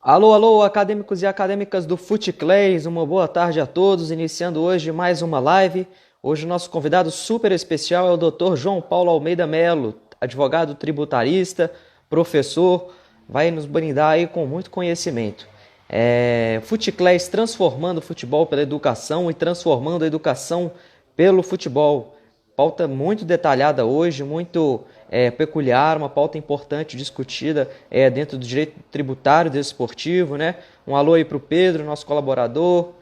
Alô, alô, acadêmicos e acadêmicas do FuteClays, uma boa tarde a todos, iniciando hoje mais uma live. Hoje o nosso convidado super especial é o Dr. João Paulo Almeida Melo, advogado tributarista, professor, vai nos brindar aí com muito conhecimento. FuteClays transformando o futebol pela educação e transformando a educação pelo futebol. Pauta muito detalhada hoje, muito peculiar, uma pauta importante discutida dentro do direito tributário e desportivo, né? Um alô aí para o Pedro, nosso colaborador,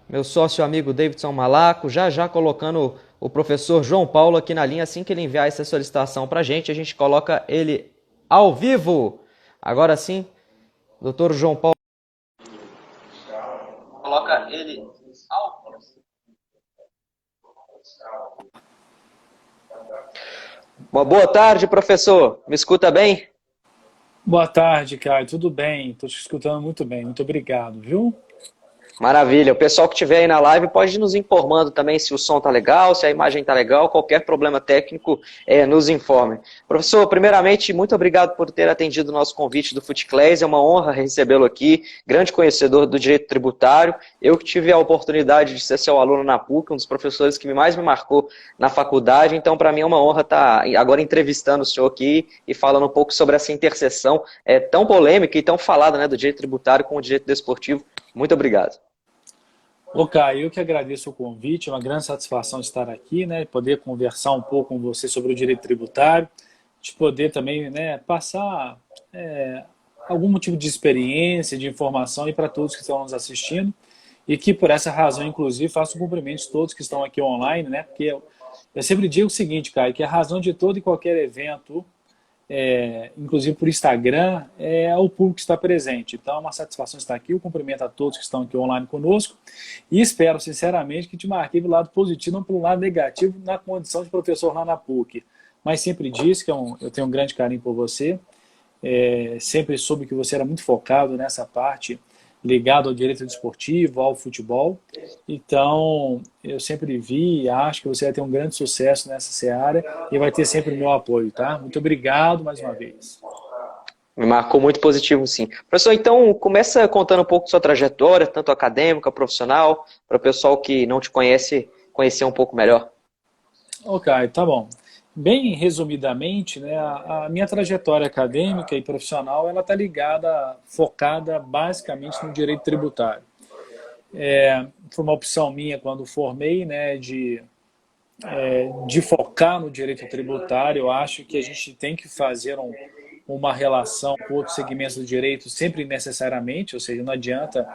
meu sócio amigo Davidson Malaco, já colocando o professor João Paulo aqui na linha. Assim que ele enviar essa solicitação para a gente coloca ele ao vivo. Agora sim, doutor João Paulo. Coloca ele ao vivo. Uma boa tarde, professor. Me escuta bem? Boa tarde, Caio. Tudo bem? Estou te escutando muito bem. Muito obrigado, viu? Maravilha. O pessoal que estiver aí na live pode ir nos informando também se o som tá legal, se a imagem tá legal, qualquer problema técnico, nos informe. Professor, primeiramente, muito obrigado por ter atendido o nosso convite do FuteClays. É uma honra recebê-lo aqui, grande conhecedor do direito tributário. Eu que tive a oportunidade de ser seu aluno na PUC, um dos professores que mais me marcou na faculdade. Então, para mim é uma honra estar agora entrevistando o senhor aqui e falando um pouco sobre essa interseção tão polêmica e tão falada, né, do direito tributário com o direito desportivo. Muito obrigado. Ô, Caio, eu que agradeço o convite. É uma grande satisfação estar aqui, né? Poder conversar um pouco com você sobre o direito tributário, de poder também, né, passar algum tipo de experiência, de informação e para todos que estão nos assistindo. E que por essa razão, inclusive, faço cumprimentos a todos que estão aqui online, né? Porque eu sempre digo o seguinte, Caio, que a razão de todo e qualquer evento inclusive por Instagram, é o público que está presente. Então é uma satisfação estar aqui, eu cumprimento a todos que estão aqui online conosco e espero sinceramente que te marquei pelo lado positivo, não pelo lado negativo, na condição de professor lá na PUC. Mas sempre disse que eu tenho um grande carinho por você, sempre soube que você era muito focado nessa parte ligado ao direito desportivo, ao futebol. Então, eu sempre vi e acho que você vai ter um grande sucesso nessa seara e vai ter sempre o meu apoio, tá? Muito obrigado mais uma vez. Me marcou muito positivo, sim. Professor, então, começa contando um pouco da sua trajetória, tanto acadêmica, profissional, para o pessoal que não te conhece, conhecer um pouco melhor. Ok, tá bom. Bem resumidamente, né, a minha trajetória acadêmica e profissional ela está ligada, focada basicamente no direito tributário. Foi uma opção minha quando formei, né, de focar no direito tributário. Eu acho que a gente tem que fazer uma relação com outros segmentos do direito sempre necessariamente, ou seja, não adianta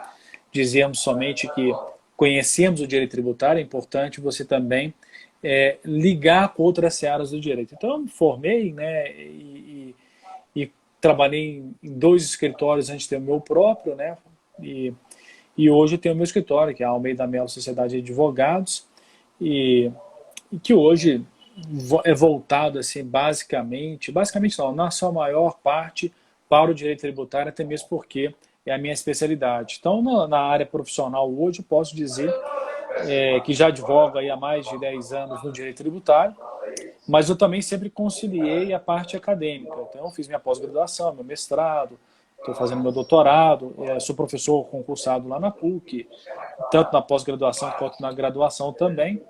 dizermos somente que conhecemos o direito tributário, é importante você também ligar com outras searas do direito. Então, eu me formei, né, e trabalhei em dois escritórios antes de ter o meu próprio, né, e hoje eu tenho o meu escritório, que é a Almeida Melo Sociedade de Advogados, e que hoje é voltado assim basicamente não, na sua maior parte para o direito tributário, até mesmo porque é a minha especialidade. Então, na área profissional hoje, eu posso dizer que já advogo aí há mais de 10 anos no direito tributário, mas eu também sempre conciliei a parte acadêmica. Então, eu fiz minha pós-graduação, meu mestrado, estou fazendo meu doutorado, sou professor concursado lá na PUC, tanto na pós-graduação quanto na graduação também.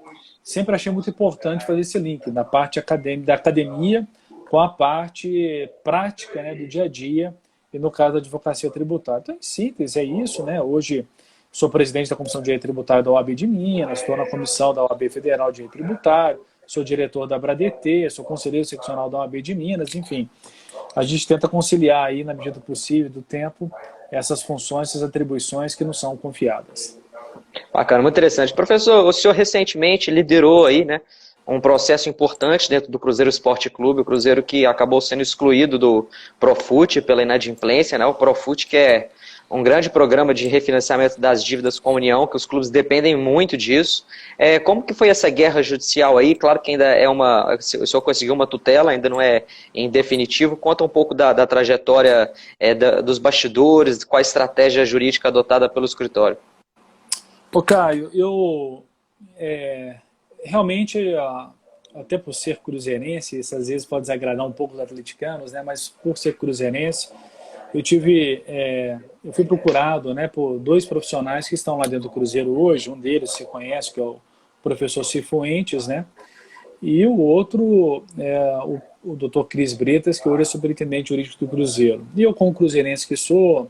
Sempre achei muito importante fazer esse link da parte acadêmica, da academia com a parte prática, né, do dia a dia, e no caso da advocacia tributária. Então, em síntese, é isso, né? Hoje sou presidente da Comissão de Direito Tributário da OAB de Minas, estou na comissão da OAB Federal de Direito Tributário, sou diretor da Abradt, sou conselheiro seccional da OAB de Minas, enfim. A gente tenta conciliar aí, na medida do possível, do tempo, essas funções, essas atribuições que nos são confiadas. Bacana, muito interessante. Professor, o senhor recentemente liderou aí, né, um processo importante dentro do Cruzeiro Esporte Clube, o Cruzeiro que acabou sendo excluído do Profut pela inadimplência, né, o Profut que é um grande programa de refinanciamento das dívidas com a União, que os clubes dependem muito disso. Como que foi essa guerra judicial aí? Claro que ainda o senhor conseguiu uma tutela, ainda não é em definitivo. Conta um pouco da trajetória dos bastidores, qual a estratégia jurídica adotada pelo escritório. Ô, Caio, realmente, até por ser cruzeirense, isso às vezes pode desagradar um pouco os atleticanos, né? Mas por ser cruzeirense, eu fui procurado, né, por dois profissionais que estão lá dentro do Cruzeiro hoje. Um deles você conhece, que é o professor Cifuentes, né? E o outro é o Dr. Cris Bretas, que hoje é superintendente jurídico do Cruzeiro. E eu, como cruzeirense que sou,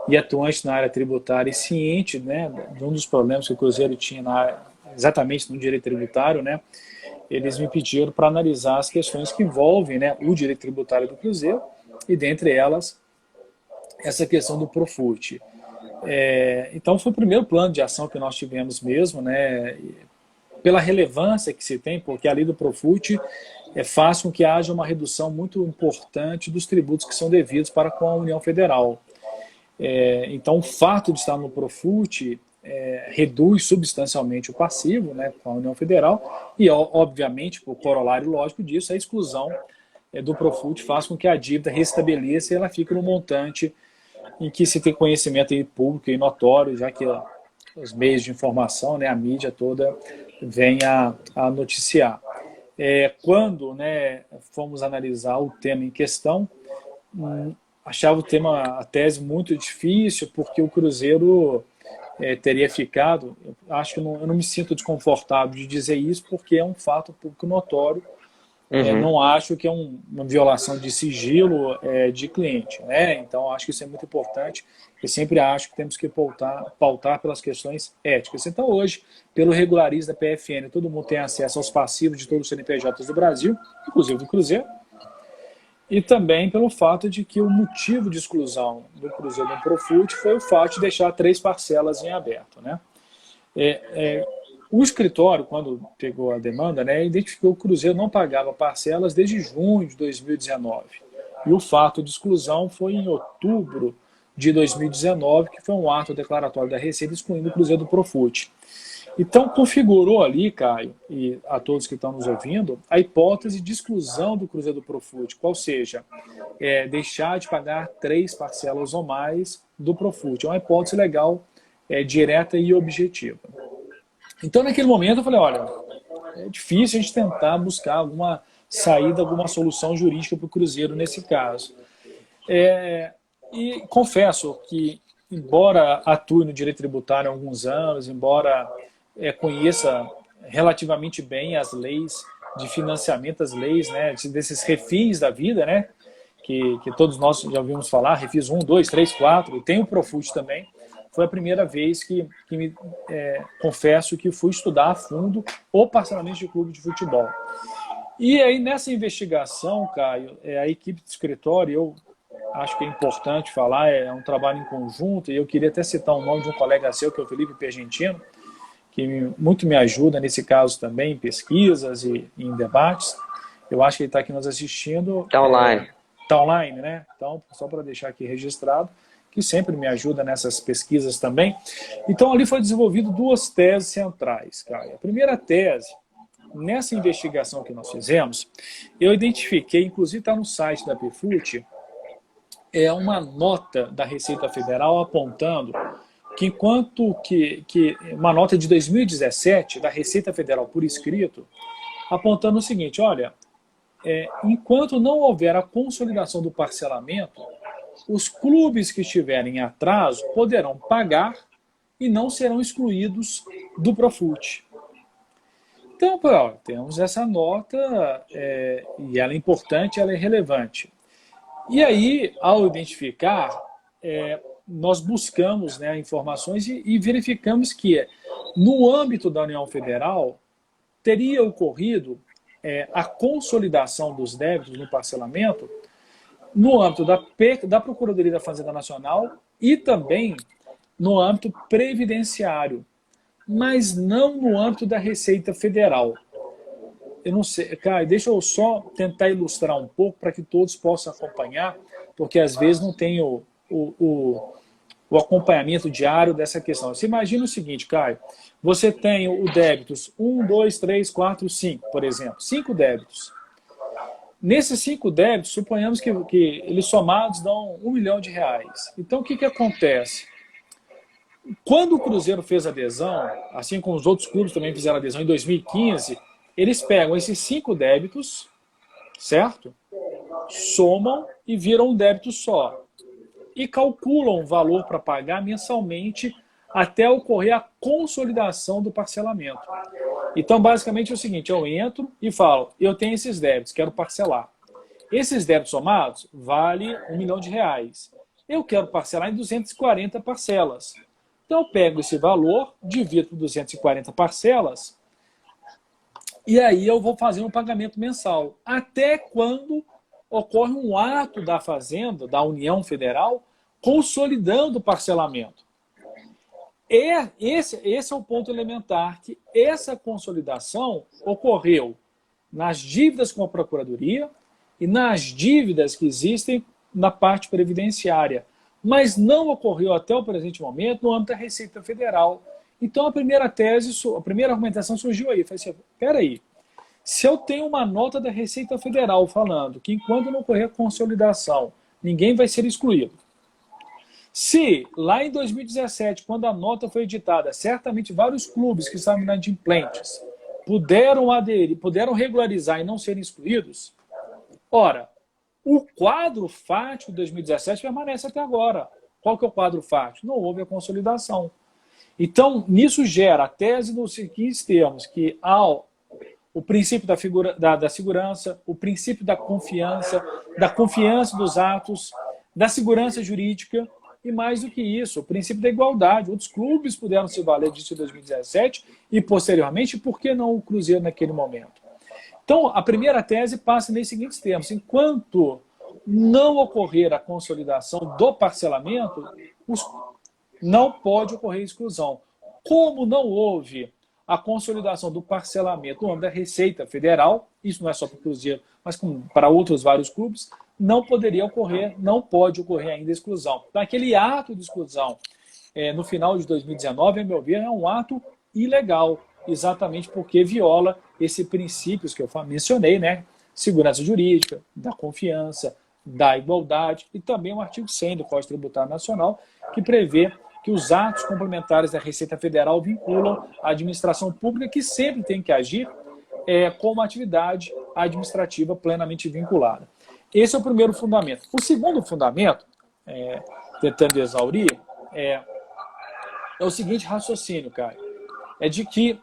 e atuante na área tributária e ciente, né, de um dos problemas que o Cruzeiro tinha exatamente no direito tributário, né, eles me pediram para analisar as questões que envolvem, né, o direito tributário do Cruzeiro, e dentre elas, essa questão do Profut. Então foi o primeiro plano de ação que nós tivemos mesmo, né, pela relevância que se tem, porque a lei do Profut faz com que haja uma redução muito importante dos tributos que são devidos para com a União Federal. Então, o fato de estar no Profut reduz substancialmente o passivo, né, com a União Federal e, obviamente, por corolário lógico disso, a exclusão do Profut faz com que a dívida restabeleça e ela fique no montante em que se tem conhecimento público e notório, já que os meios de informação, né, a mídia toda, vem a noticiar. Quando, né, fomos analisar o tema em questão, achava a tese muito difícil, porque o Cruzeiro teria ficado, acho que eu não me sinto desconfortável de dizer isso, porque é um fato público notório. Não acho que é uma violação de sigilo de cliente, né? Então acho que isso é muito importante. Eu sempre acho que temos que pautar pelas questões éticas. Então hoje, pelo regularismo da PFN, todo mundo tem acesso aos passivos de todos os CNPJs do Brasil, inclusive do Cruzeiro, e também pelo fato de que o motivo de exclusão do Cruzeiro do Profut foi o fato de deixar 3 parcelas em aberto, né? O escritório, quando pegou a demanda, né, identificou que o Cruzeiro não pagava parcelas desde junho de 2019. E o fato de exclusão foi em outubro de 2019, que foi um ato declaratório da Receita excluindo o Cruzeiro do Profut. Então, configurou ali, Caio, e a todos que estão nos ouvindo, a hipótese de exclusão do Cruzeiro do Profut, qual seja, deixar de pagar 3 parcelas ou mais do Profut. É uma hipótese legal, direta e objetiva. Então, naquele momento, eu falei, olha, é difícil a gente tentar buscar alguma saída, alguma solução jurídica para o Cruzeiro nesse caso. E confesso que, embora atue no direito tributário há alguns anos, embora conheça relativamente bem as leis de financiamento, as leis, né, desses refis da vida, né, que todos nós já ouvimos falar, refis 1, 2, 3, 4, e tem o Profut também. Foi a primeira vez que confesso que fui estudar a fundo o parcelamento de clube de futebol. E aí, nessa investigação, Caio, a equipe de escritório, eu acho que é importante falar, é um trabalho em conjunto, e eu queria até citar o nome de um colega seu, que é o Felipe Pergentino, que muito me ajuda nesse caso também, em pesquisas e em debates. Eu acho que ele está aqui nos assistindo. Está online. Está online, né? Então, só para deixar aqui registrado, que sempre me ajuda nessas pesquisas também. Então, ali foi desenvolvido 2 teses centrais, Caio. A primeira tese, nessa investigação que nós fizemos, eu identifiquei, inclusive está no site da PFUT, uma nota da Receita Federal apontando que enquanto que uma nota de 2017 da Receita Federal por escrito, apontando o seguinte, olha, enquanto não houver a consolidação do parcelamento, os clubes que estiverem em atraso poderão pagar e não serão excluídos do Profut. Então, temos essa nota, e ela é importante, ela é relevante. E aí, ao identificar, nós buscamos, né, informações e verificamos que, no âmbito da União Federal, teria ocorrido a consolidação dos débitos no parcelamento no âmbito da Procuradoria da Fazenda Nacional e também no âmbito previdenciário, mas não no âmbito da Receita Federal. Eu não sei, Caio, deixa eu só tentar ilustrar um pouco para que todos possam acompanhar, porque às vezes não tem o acompanhamento diário dessa questão. Você imagina o seguinte, Caio, você tem o débitos 1, 2, 3, 4, 5, por exemplo, 5 débitos. Nesses 5 débitos, suponhamos que eles somados dão R$1 milhão. Então, o que acontece? Quando o Cruzeiro fez adesão, assim como os outros clubes também fizeram adesão em 2015, eles pegam esses 5 débitos, certo? Somam e viram um débito só. E calculam o valor para pagar mensalmente até ocorrer a consolidação do parcelamento. Então, basicamente é o seguinte, eu entro e falo, eu tenho esses débitos, quero parcelar. Esses débitos somados vale R$ 1 milhão. Eu quero parcelar em 240 parcelas. Então, eu pego esse valor, divido por 240 parcelas, e aí eu vou fazer um pagamento mensal. Até quando ocorre um ato da Fazenda, da União Federal, consolidando o parcelamento. Esse é o ponto elementar, que essa consolidação ocorreu nas dívidas com a Procuradoria e nas dívidas que existem na parte previdenciária, mas não ocorreu até o presente momento no âmbito da Receita Federal. Então a primeira argumentação surgiu aí. Eu falei assim, peraí, se eu tenho uma nota da Receita Federal falando que enquanto não ocorrer a consolidação, ninguém vai ser excluído. Se, lá em 2017, quando a nota foi editada, certamente vários clubes que estavam inadimplentes puderam aderir, puderam regularizar e não serem excluídos, ora, o quadro fático de 2017 permanece até agora. Qual que é o quadro fático? Não houve a consolidação. Então, nisso gera a tese dos seguintes termos, que há o princípio da segurança, o princípio da confiança dos atos, da segurança jurídica, e mais do que isso, o princípio da igualdade. Outros clubes puderam se valer disso em 2017 e, posteriormente, por que não o Cruzeiro naquele momento? Então, a primeira tese passa nesses seguintes termos. Enquanto não ocorrer a consolidação do parcelamento, não pode ocorrer exclusão. Como não houve a consolidação do parcelamento no âmbito da Receita Federal, isso não é só para o Cruzeiro, mas para outros vários clubes, não poderia ocorrer, não pode ocorrer ainda exclusão. Então, aquele ato de exclusão no final de 2019, a meu ver, é um ato ilegal, exatamente porque viola esses princípios que eu mencionei, né? Segurança jurídica, da confiança, da igualdade, e também o artigo 100 do Código Tributário Nacional, que prevê que os atos complementares da Receita Federal vinculam a administração pública, que sempre tem que agir com uma atividade administrativa plenamente vinculada. Esse é o primeiro fundamento. O segundo fundamento, tentando exaurir, é o seguinte raciocínio, cara. É de que,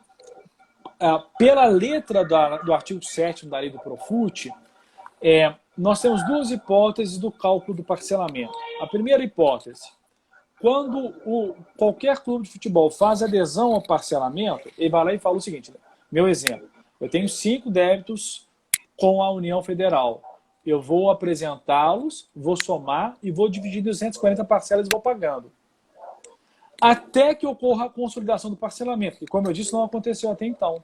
pela letra do artigo 7º da lei do Profut, nós temos duas hipóteses do cálculo do parcelamento. A primeira hipótese, quando qualquer clube de futebol faz adesão ao parcelamento, ele vai lá e fala o seguinte, meu exemplo, eu tenho 5 débitos com a União Federal. Eu vou apresentá-los, vou somar e vou dividir em 240 parcelas e vou pagando. Até que ocorra a consolidação do parcelamento, que, como eu disse, não aconteceu até então.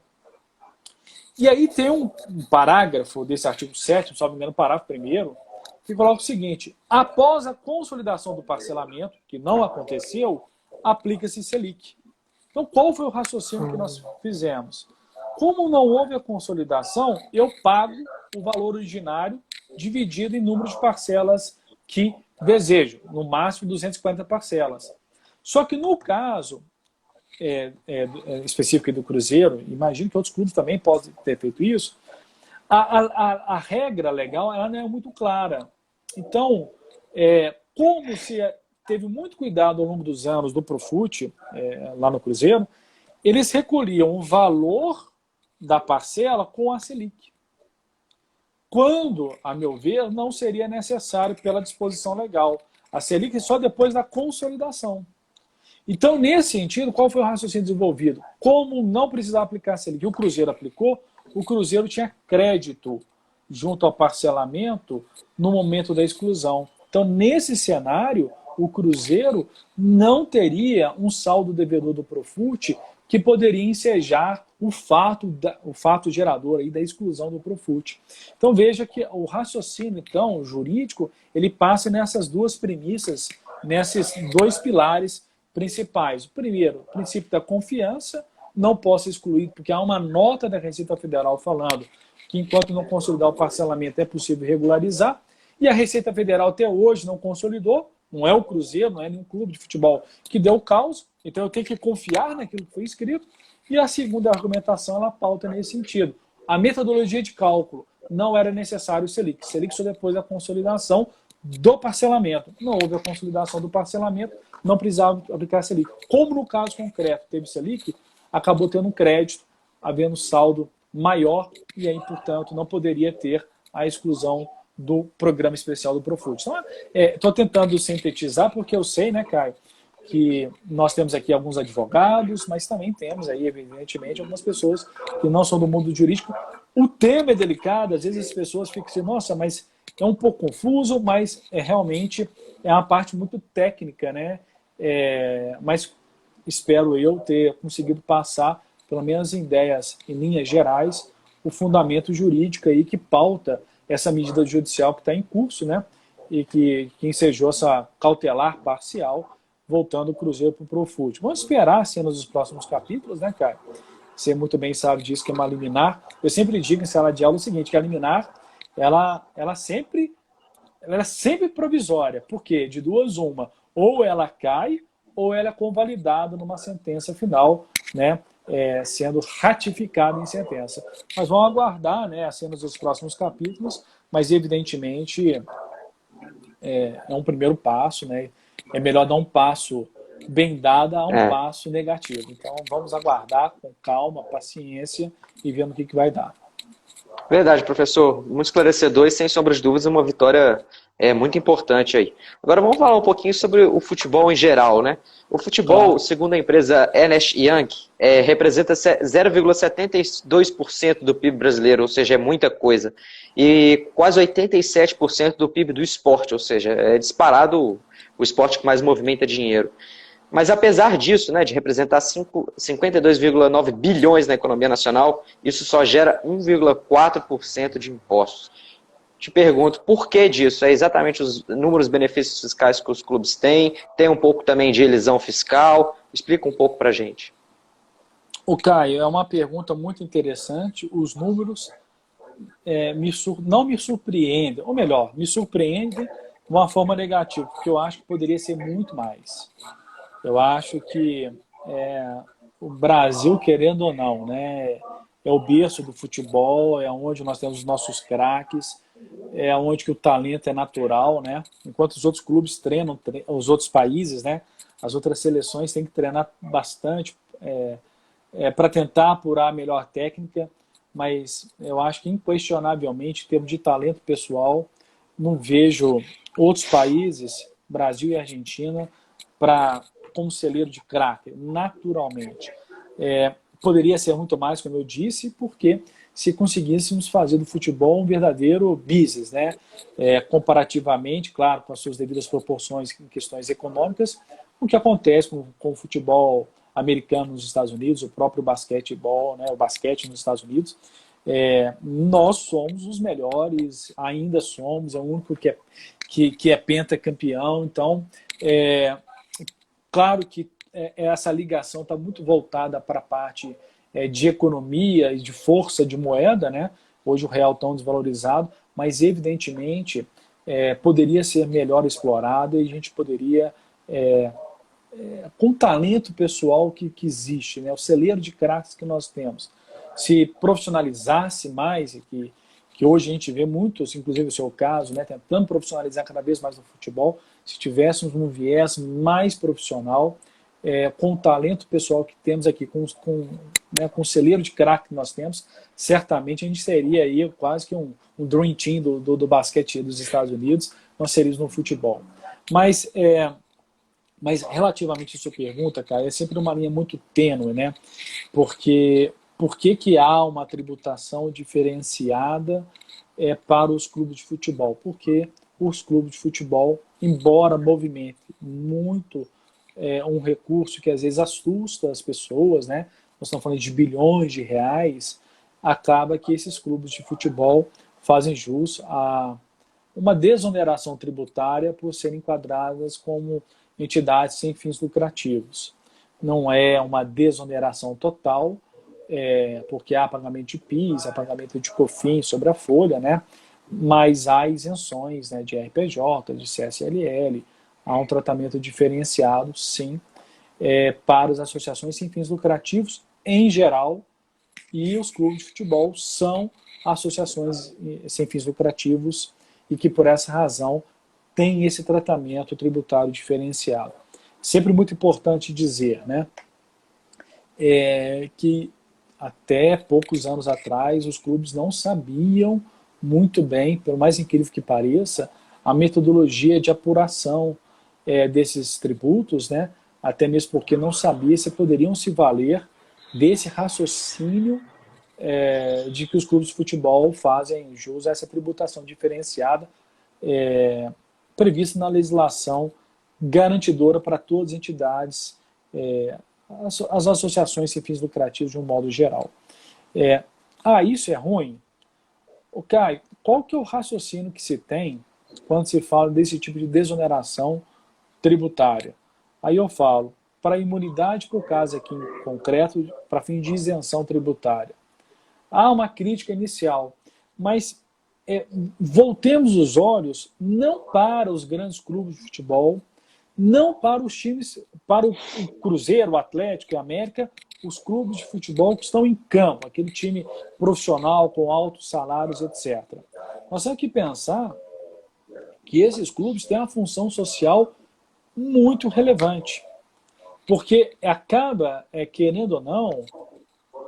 E aí tem um parágrafo desse artigo 7º, se não me engano, parágrafo 1º, que coloca o seguinte, após a consolidação do parcelamento, que não aconteceu, aplica-se Selic. Então, qual foi o raciocínio que nós fizemos? Como não houve a consolidação, eu pago o valor originário dividido em número de parcelas que desejo, no máximo 240 parcelas. Só que no caso específico do Cruzeiro, imagino que outros clubes também podem ter feito isso, a regra legal ela não é muito clara. Então, como se teve muito cuidado ao longo dos anos do Profut, lá no Cruzeiro, eles recolhiam o valor da parcela com a Selic. Quando, a meu ver, não seria necessário pela disposição legal. A Selic só depois da consolidação. Então, nesse sentido, qual foi o raciocínio desenvolvido? Como não precisava aplicar a Selic, o Cruzeiro aplicou, o Cruzeiro tinha crédito junto ao parcelamento no momento da exclusão. Então, nesse cenário, o Cruzeiro não teria um saldo devedor do Profut que poderia ensejar o fato gerador aí da exclusão do Profut. Então veja que o raciocínio então, jurídico ele passa nessas duas premissas, nesses dois pilares principais. O primeiro, o princípio da confiança, não posso excluir, porque há uma nota da Receita Federal falando que enquanto não consolidar o parcelamento é possível regularizar, e a Receita Federal até hoje não consolidou, não é o Cruzeiro, não é nenhum clube de futebol que deu causa, então eu tenho que confiar naquilo que foi escrito. E a segunda argumentação, ela pauta nesse sentido. A metodologia de cálculo não era necessário o Selic. Selic só depois da consolidação, do parcelamento. Não houve a consolidação do parcelamento, não precisava aplicar a Selic. Como no caso concreto teve Selic, acabou tendo um crédito, havendo saldo maior, e aí, portanto, não poderia ter a exclusão do programa especial do Profut. Então, estou tentando sintetizar, porque eu sei, né, Caio, que nós temos aqui alguns advogados, mas também temos aí, evidentemente, algumas pessoas que não são do mundo jurídico. O tema é delicado, às vezes as pessoas ficam assim, nossa, mas é um pouco confuso, mas realmente é uma parte muito técnica, né? Mas espero eu ter conseguido passar, pelo menos em ideias, em linhas gerais, o fundamento jurídico aí que pauta essa medida judicial que está em curso, né? E que ensejou essa cautelar parcial, voltando o Cruzeiro para o Profut. Vamos esperar cenas dos próximos capítulos, né, cara? Você muito bem sabe disso, que é uma liminar. Eu sempre digo em sala de aula o seguinte, que a liminar, ela é sempre provisória. Por quê? De duas, uma. Ou ela cai, ou ela é convalidada numa sentença final, né? Sendo ratificada em sentença. Mas vamos aguardar, né, as cenas dos próximos capítulos, mas evidentemente é um primeiro passo, né? É melhor dar um passo bem dado a um passo negativo. Então vamos aguardar com calma, paciência e vendo o que vai dar. Verdade, professor. Muito esclarecedor e, sem sombra de dúvidas, uma vitória muito importante aí. Agora vamos falar um pouquinho sobre o futebol em geral, né? O futebol, Claro. segundo a empresa Ernst Young, representa 0,72% do PIB brasileiro, ou seja, é muita coisa. E quase 87% do PIB do esporte, ou seja, é disparado o esporte que mais movimenta dinheiro. Mas apesar disso, né, de representar 52,9 bilhões na economia nacional, isso só gera 1,4% de impostos. Te pergunto, por que disso? É exatamente os inúmeros benefícios fiscais que os clubes têm? Tem um pouco também de elisão fiscal? Explica um pouco para a gente. O Caio, é uma pergunta muito interessante. Os números não me surpreendem, ou melhor, me surpreendem de uma forma negativa, porque eu acho que poderia ser muito mais. Eu acho que o Brasil, querendo ou não, né, é o berço do futebol, é onde nós temos os nossos craques, é onde que o talento é natural, né? Enquanto os outros clubes treinam, os outros países, né, as outras seleções têm que treinar bastante para tentar apurar a melhor técnica, mas eu acho que inquestionavelmente, em termos de talento pessoal, não vejo outros países, Brasil e Argentina, como celeiro de craque, naturalmente. Poderia ser muito mais, como eu disse, porque se conseguíssemos fazer do futebol um verdadeiro business, né? Comparativamente, claro, com as suas devidas proporções em questões econômicas, o que acontece com o futebol americano nos Estados Unidos, o próprio basquetebol, né? O basquete nos Estados Unidos. Nós somos os melhores, ainda somos, é o único que é pentacampeão, então claro que essa ligação está muito voltada para a parte de economia e de força de moeda, né? Hoje o real tão desvalorizado, mas evidentemente poderia ser melhor explorado e a gente poderia, com o talento pessoal que existe, né? O celeiro de craques que nós temos, se profissionalizasse mais, e que hoje a gente vê muitos, inclusive o seu caso, né, tentando profissionalizar cada vez mais o futebol, se tivéssemos um viés mais profissional, com o talento pessoal que temos aqui, com o celeiro de craque que nós temos, certamente a gente seria aí quase que um dream team do basquete dos Estados Unidos, nós seríamos no futebol. Mas relativamente a sua pergunta, cara, é sempre uma linha muito tênue, né? Porque por que há uma tributação diferenciada para os clubes de futebol? Porque os clubes de futebol, embora movimentem muito um recurso que às vezes assusta as pessoas, né? Nós estamos falando de bilhões de reais, acaba que esses clubes de futebol fazem jus a uma desoneração tributária por serem enquadradas como entidades sem fins lucrativos. Não é uma desoneração total, porque há pagamento de PIS, há pagamento de COFINS sobre a folha, né? Mas há isenções, né, de RPJ, de CSLL, há um tratamento diferenciado, sim, para as associações sem fins lucrativos em geral, e os clubes de futebol são associações sem fins lucrativos e que, por essa razão, tem esse tratamento tributário diferenciado. Sempre muito importante dizer, né, que até poucos anos atrás os clubes não sabiam muito bem, pelo mais incrível que pareça, a metodologia de apuração desses tributos, né, até mesmo porque não sabia se poderiam se valer desse raciocínio de que os clubes de futebol fazem jus a essa tributação diferenciada prevista na legislação garantidora para todas as entidades, as associações sem fins lucrativos de um modo geral. Isso é ruim? Caio, qual que é o raciocínio que se tem quando se fala desse tipo de desoneração tributária? Aí eu falo, para a imunidade, por caso aqui em concreto, para fim de isenção tributária. Há uma crítica inicial, mas voltemos os olhos não para os grandes clubes de futebol, não para os times, para o Cruzeiro, o Atlético e o América, os clubes de futebol que estão em campo, aquele time profissional com altos salários, etc. Nós temos que pensar que esses clubes têm uma função social muito relevante, porque acaba, querendo ou não,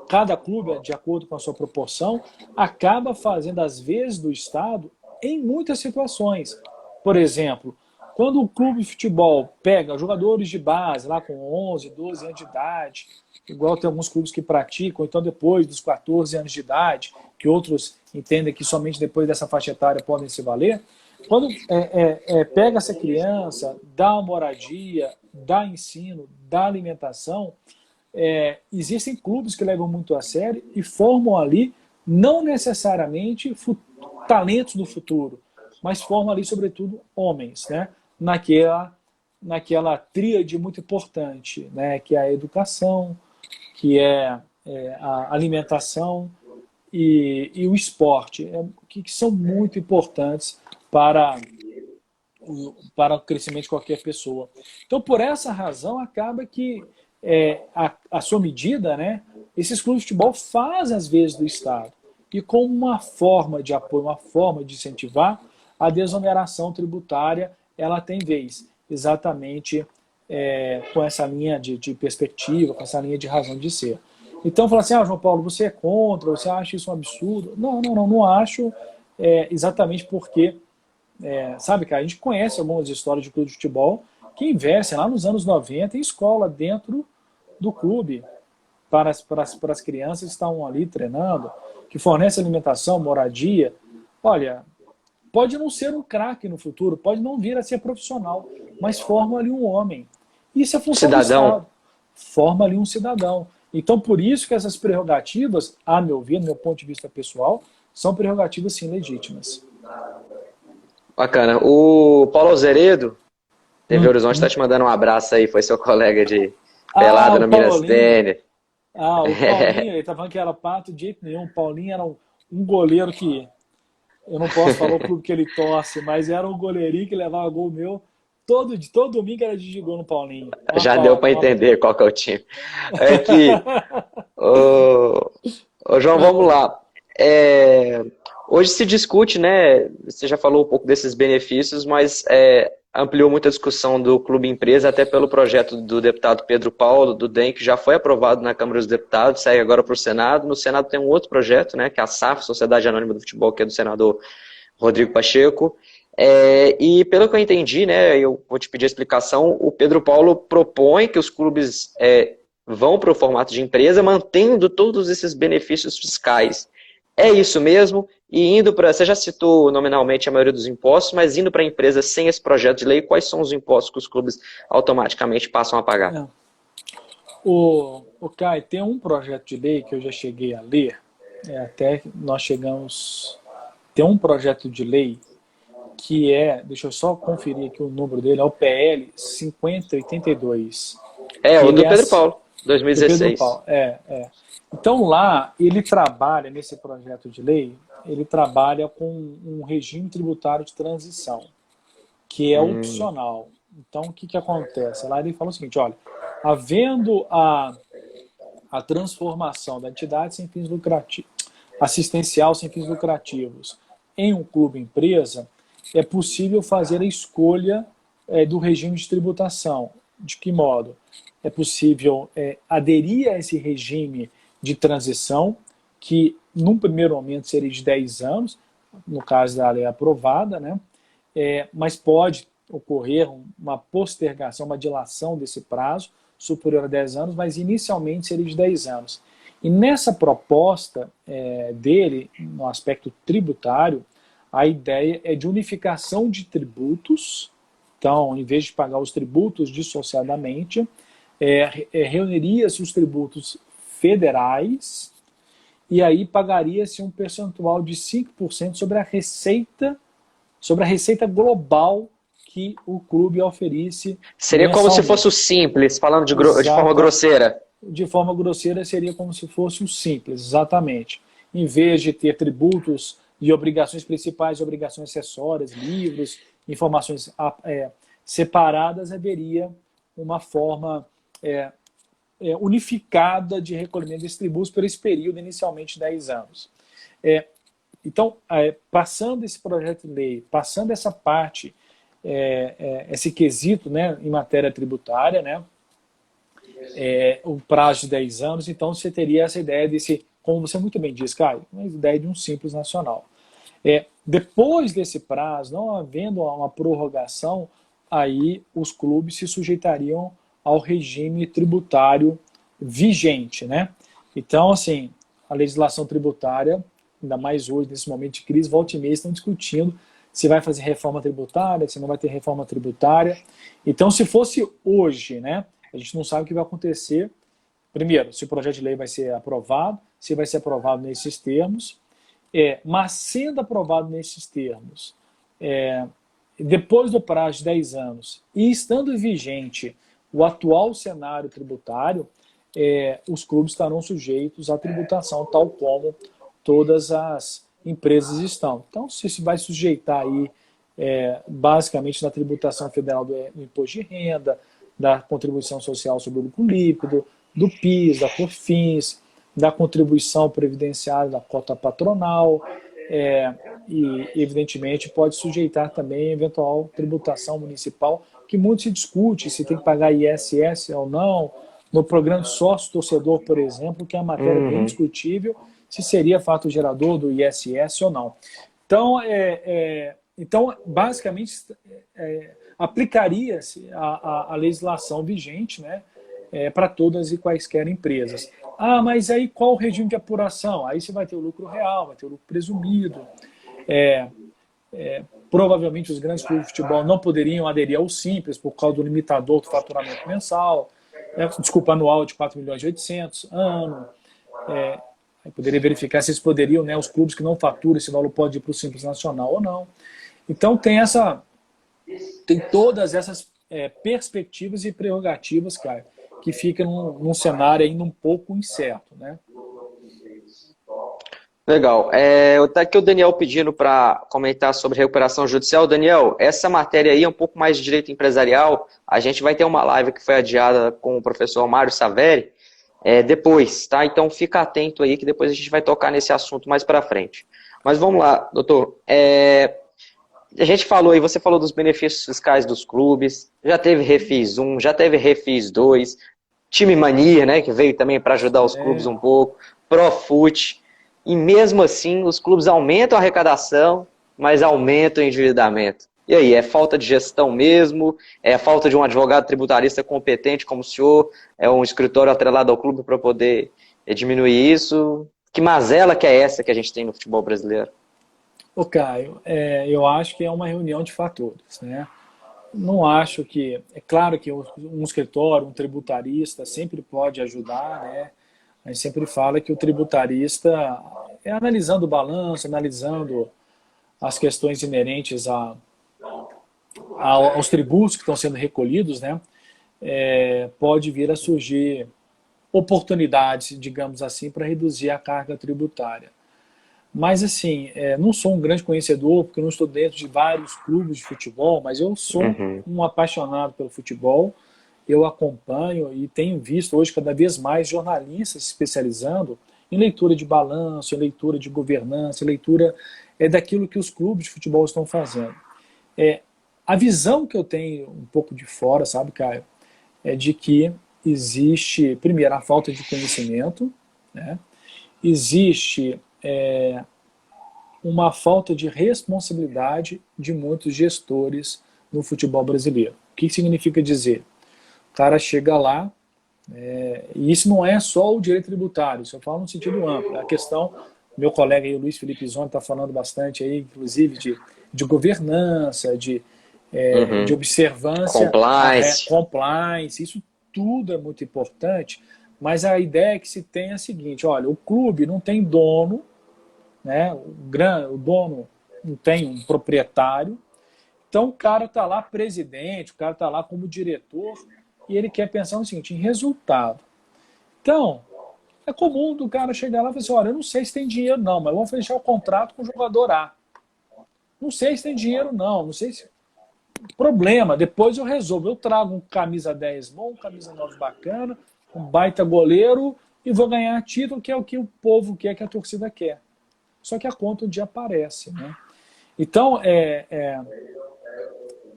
cada clube, de acordo com a sua proporção, acaba fazendo as vezes do Estado em muitas situações. Por exemplo, quando o clube de futebol pega jogadores de base, lá com 11, 12 anos de idade, igual tem alguns clubes que praticam, então depois dos 14 anos de idade, que outros entendem que somente depois dessa faixa etária podem se valer, quando pega essa criança, dá uma moradia, dá ensino, dá alimentação, existem clubes que levam muito a sério e formam ali, não necessariamente talentos do futuro, mas formam ali, sobretudo, homens, né? naquela tríade muito importante, né? Que é a educação, que é a alimentação e o esporte, que são muito importantes para o crescimento de qualquer pessoa. Então, por essa razão, acaba que a sua medida, né, esses clubes de futebol fazem as vezes do Estado. E como uma forma de apoio, uma forma de incentivar, a desoneração tributária ela tem vez, exatamente com essa linha de perspectiva, com essa linha de razão de ser. Então, falar assim, João Paulo, você é contra, você acha isso um absurdo? Não acho, exatamente porque, sabe, cara, a gente conhece algumas histórias de clube de futebol que investem lá nos anos 90 em escola dentro do clube para as crianças que estão ali treinando, que fornece alimentação, moradia. Olha, pode não ser um craque no futuro, pode não vir a ser profissional, mas forma ali um homem. Isso é função do Estado. Forma ali um cidadão. Então, por isso que essas prerrogativas, a meu ver, do meu ponto de vista pessoal, são prerrogativas, sim, legítimas. Bacana. O Paulo Azeredo, TV Horizonte, está te mandando um abraço aí, foi seu colega de pelada no Minas Tênis. O Paulinho, ele tá falando que era pato de jeito nenhum. O Paulinho era um goleiro que, eu não posso falar o clube que ele torce, mas era um goleirinho que levava gol meu. Todo domingo era de gol no Paulinho. Já deu para entender qual que é o time. Ô, João, vamos lá. Hoje se discute, né? Você já falou um pouco desses benefícios, mas ampliou muito a discussão do Clube Empresa, até pelo projeto do deputado Pedro Paulo, do DEM, que já foi aprovado na Câmara dos Deputados, segue agora para o Senado. No Senado tem um outro projeto, né? Que é a SAF, Sociedade Anônima do Futebol, que é do senador Rodrigo Pacheco. E pelo que eu entendi, né, eu vou te pedir a explicação, o Pedro Paulo propõe que os clubes vão para o formato de empresa, mantendo todos esses benefícios fiscais. É isso mesmo? E indo para, você já citou nominalmente a maioria dos impostos, mas indo para a empresa sem esse projeto de lei, quais são os impostos que os clubes automaticamente passam a pagar? Caio, tem um projeto de lei que eu já cheguei a ler, até nós chegamos... Tem um projeto de lei que deixa eu só conferir aqui o número dele, é o PL 5082. O do Pedro Paulo, 2016. Do Pedro Paulo, Então lá, ele trabalha, nesse projeto de lei, ele trabalha com um regime tributário de transição, que é opcional. Então, o que acontece? Lá ele fala o seguinte, olha, havendo a transformação da entidade sem fins lucrativos, assistencial sem fins lucrativos, em um clube empresa, é possível fazer a escolha do regime de tributação. De que modo? É possível aderir a esse regime de transição, que num primeiro momento seria de 10 anos, no caso da lei aprovada, né? Mas pode ocorrer uma postergação, uma dilação desse prazo, superior a 10 anos, mas inicialmente seria de 10 anos. E nessa proposta dele, no aspecto tributário, a ideia é de unificação de tributos. Então, em vez de pagar os tributos dissociadamente, reuniria-se os tributos federais e aí pagaria-se um percentual de 5% sobre a receita global que o clube oferece. Seria como se fosse o simples, falando de forma grosseira. De forma grosseira, seria como se fosse o simples, exatamente. Em vez de ter tributos e obrigações principais, obrigações acessórias, livros, informações separadas, haveria uma forma unificada de recolhimento desses tributos por esse período, inicialmente 10 anos. Então, passando esse projeto de lei, passando essa parte, esse quesito, né, em matéria tributária, né, o prazo de 10 anos, então você teria essa ideia desse, como você muito bem diz, Caio, uma ideia de um simples nacional. Depois desse prazo, não havendo uma prorrogação, aí os clubes se sujeitariam ao regime tributário vigente, né? Então, assim, a legislação tributária, ainda mais hoje, nesse momento de crise, volta e meia estão discutindo se vai fazer reforma tributária, se não vai ter reforma tributária. Então, se fosse hoje, né, a gente não sabe o que vai acontecer. Primeiro, se o projeto de lei vai ser aprovado, se vai ser aprovado nesses termos, mas sendo aprovado nesses termos, depois do prazo de 10 anos e estando vigente o atual cenário tributário, os clubes estarão sujeitos à tributação, tal como todas as empresas estão. Então, se vai sujeitar aí, basicamente na tributação federal do imposto de renda, da contribuição social sobre o lucro líquido, do PIS, da COFINS, da contribuição previdenciária, da cota patronal, e, evidentemente, pode sujeitar também a eventual tributação municipal, que muito se discute se tem que pagar ISS ou não. No programa de sócio-torcedor, por exemplo, que é uma matéria bem discutível, se seria fato gerador do ISS ou não. Então, basicamente, aplicaria-se a legislação vigente, né, para todas e quaisquer empresas. Ah, mas aí qual o regime de apuração? Aí você vai ter o lucro real, vai ter o lucro presumido. Provavelmente os grandes clubes de futebol não poderiam aderir ao Simples por causa do limitador do faturamento mensal, anual de 4.800.000 ano. Poderia verificar se eles poderiam, né, os clubes que não faturam esse valor pode ir para o Simples Nacional ou não. Então tem todas essas perspectivas e prerrogativas, cara, que ficam num cenário ainda um pouco incerto, né? Legal. Tá aqui o Daniel pedindo para comentar sobre recuperação judicial. Daniel, essa matéria aí é um pouco mais de direito empresarial. A gente vai ter uma live que foi adiada com o professor Mário Saveri depois, tá? Então fica atento aí que depois a gente vai tocar nesse assunto mais para frente. Mas vamos lá, doutor. A gente falou aí, você falou dos benefícios fiscais dos clubes, já teve Refis 1, já teve Refis 2, Time Mania, né, que veio também para ajudar os clubes um pouco, Profut, e mesmo assim os clubes aumentam a arrecadação, mas aumentam o endividamento. E aí, é falta de gestão mesmo? É falta de um advogado tributarista competente como o senhor? É um escritório atrelado ao clube para poder diminuir isso? Que mazela que é essa que a gente tem no futebol brasileiro? Ô Caio, eu acho que é uma reunião de fatores, né? Não acho que... É claro que um escritório, um tributarista sempre pode ajudar, né? A gente sempre fala que o tributarista analisando o balanço, analisando as questões inerentes aos tributos que estão sendo recolhidos, né? Pode vir a surgir oportunidades, digamos assim, para reduzir a carga tributária. Mas, assim, não sou um grande conhecedor, porque não estou dentro de vários clubes de futebol, mas eu sou um apaixonado pelo futebol, eu acompanho e tenho visto hoje cada vez mais jornalistas se especializando em leitura de balanço, em leitura de governança, em leitura daquilo que os clubes de futebol estão fazendo. A visão que eu tenho um pouco de fora, sabe, Caio, é de que existe, primeiro, a falta de conhecimento, né? Existe uma falta de responsabilidade de muitos gestores no futebol brasileiro. O que significa dizer? O cara chega lá, e isso não é só o direito tributário, isso eu falo no sentido amplo. A questão, meu colega aí, o Luiz Felipe Zoni, está falando bastante aí, inclusive, de governança, de Uhum. observância, Compliance. compliance, isso tudo é muito importante, mas a ideia que se tem é a seguinte, olha, o clube não tem dono, né? O dono não tem um proprietário, então o cara está lá presidente, o cara está lá como diretor e ele quer pensar no seguinte, em resultado. Então, é comum do cara chegar lá e falar assim, olha, eu não sei se tem dinheiro não, mas vamos fechar o contrato com o jogador A. Não sei se tem dinheiro não sei se... Problema, depois eu resolvo. Eu trago um camisa 10 bom, um camisa 9 bacana, um baita goleiro e vou ganhar título, que é o que o povo quer, que a torcida quer. Só que a conta um dia aparece, né? Então,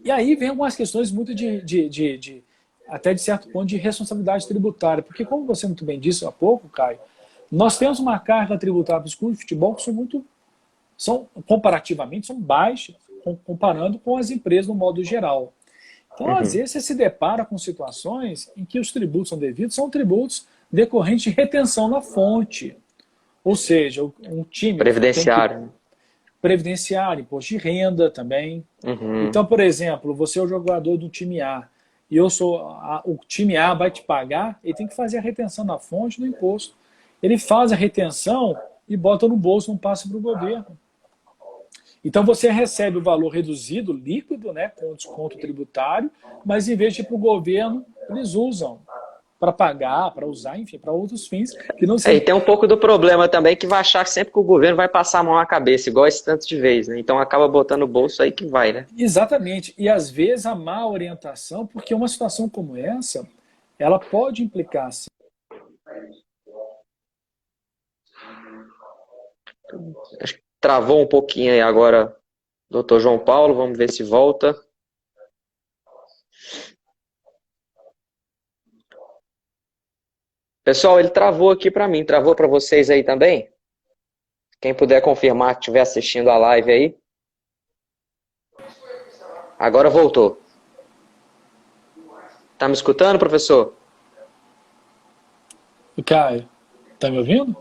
e aí vem algumas questões muito até de certo ponto, de responsabilidade tributária. Porque, como você muito bem disse há pouco, Caio, nós temos uma carga tributária para os clubes de futebol que comparativamente, são baixas, comparando com as empresas no modo geral. Então, às Uhum. vezes, você se depara com situações em que os tributos são devidos, são tributos decorrentes de retenção na fonte. Ou seja, um time tem que Previdenciário. previdenciar, imposto de renda também. Uhum. Então, por exemplo, você é o jogador do time A e o time A vai te pagar, ele tem que fazer a retenção na fonte do imposto. Ele faz a retenção e bota no bolso, não passa para o governo. Então você recebe o valor reduzido, líquido, né, com desconto tributário, mas em vez de ir para o governo, eles usam para pagar, para usar, enfim, para outros fins que não E sejam. tem um pouco do problema também que vai achar sempre que o governo vai passar a mão na cabeça, igual esse tanto de vez, né? Então acaba botando o bolso aí que vai, né? Exatamente. E às vezes a má orientação, porque uma situação como essa, ela pode implicar assim. Acho que travou um pouquinho aí agora, doutor João Paulo, vamos ver se volta. Pessoal, ele travou aqui para mim, travou para vocês aí também? Quem puder confirmar que estiver assistindo a live aí. Agora voltou. Tá me escutando, professor? Caio, tá me ouvindo?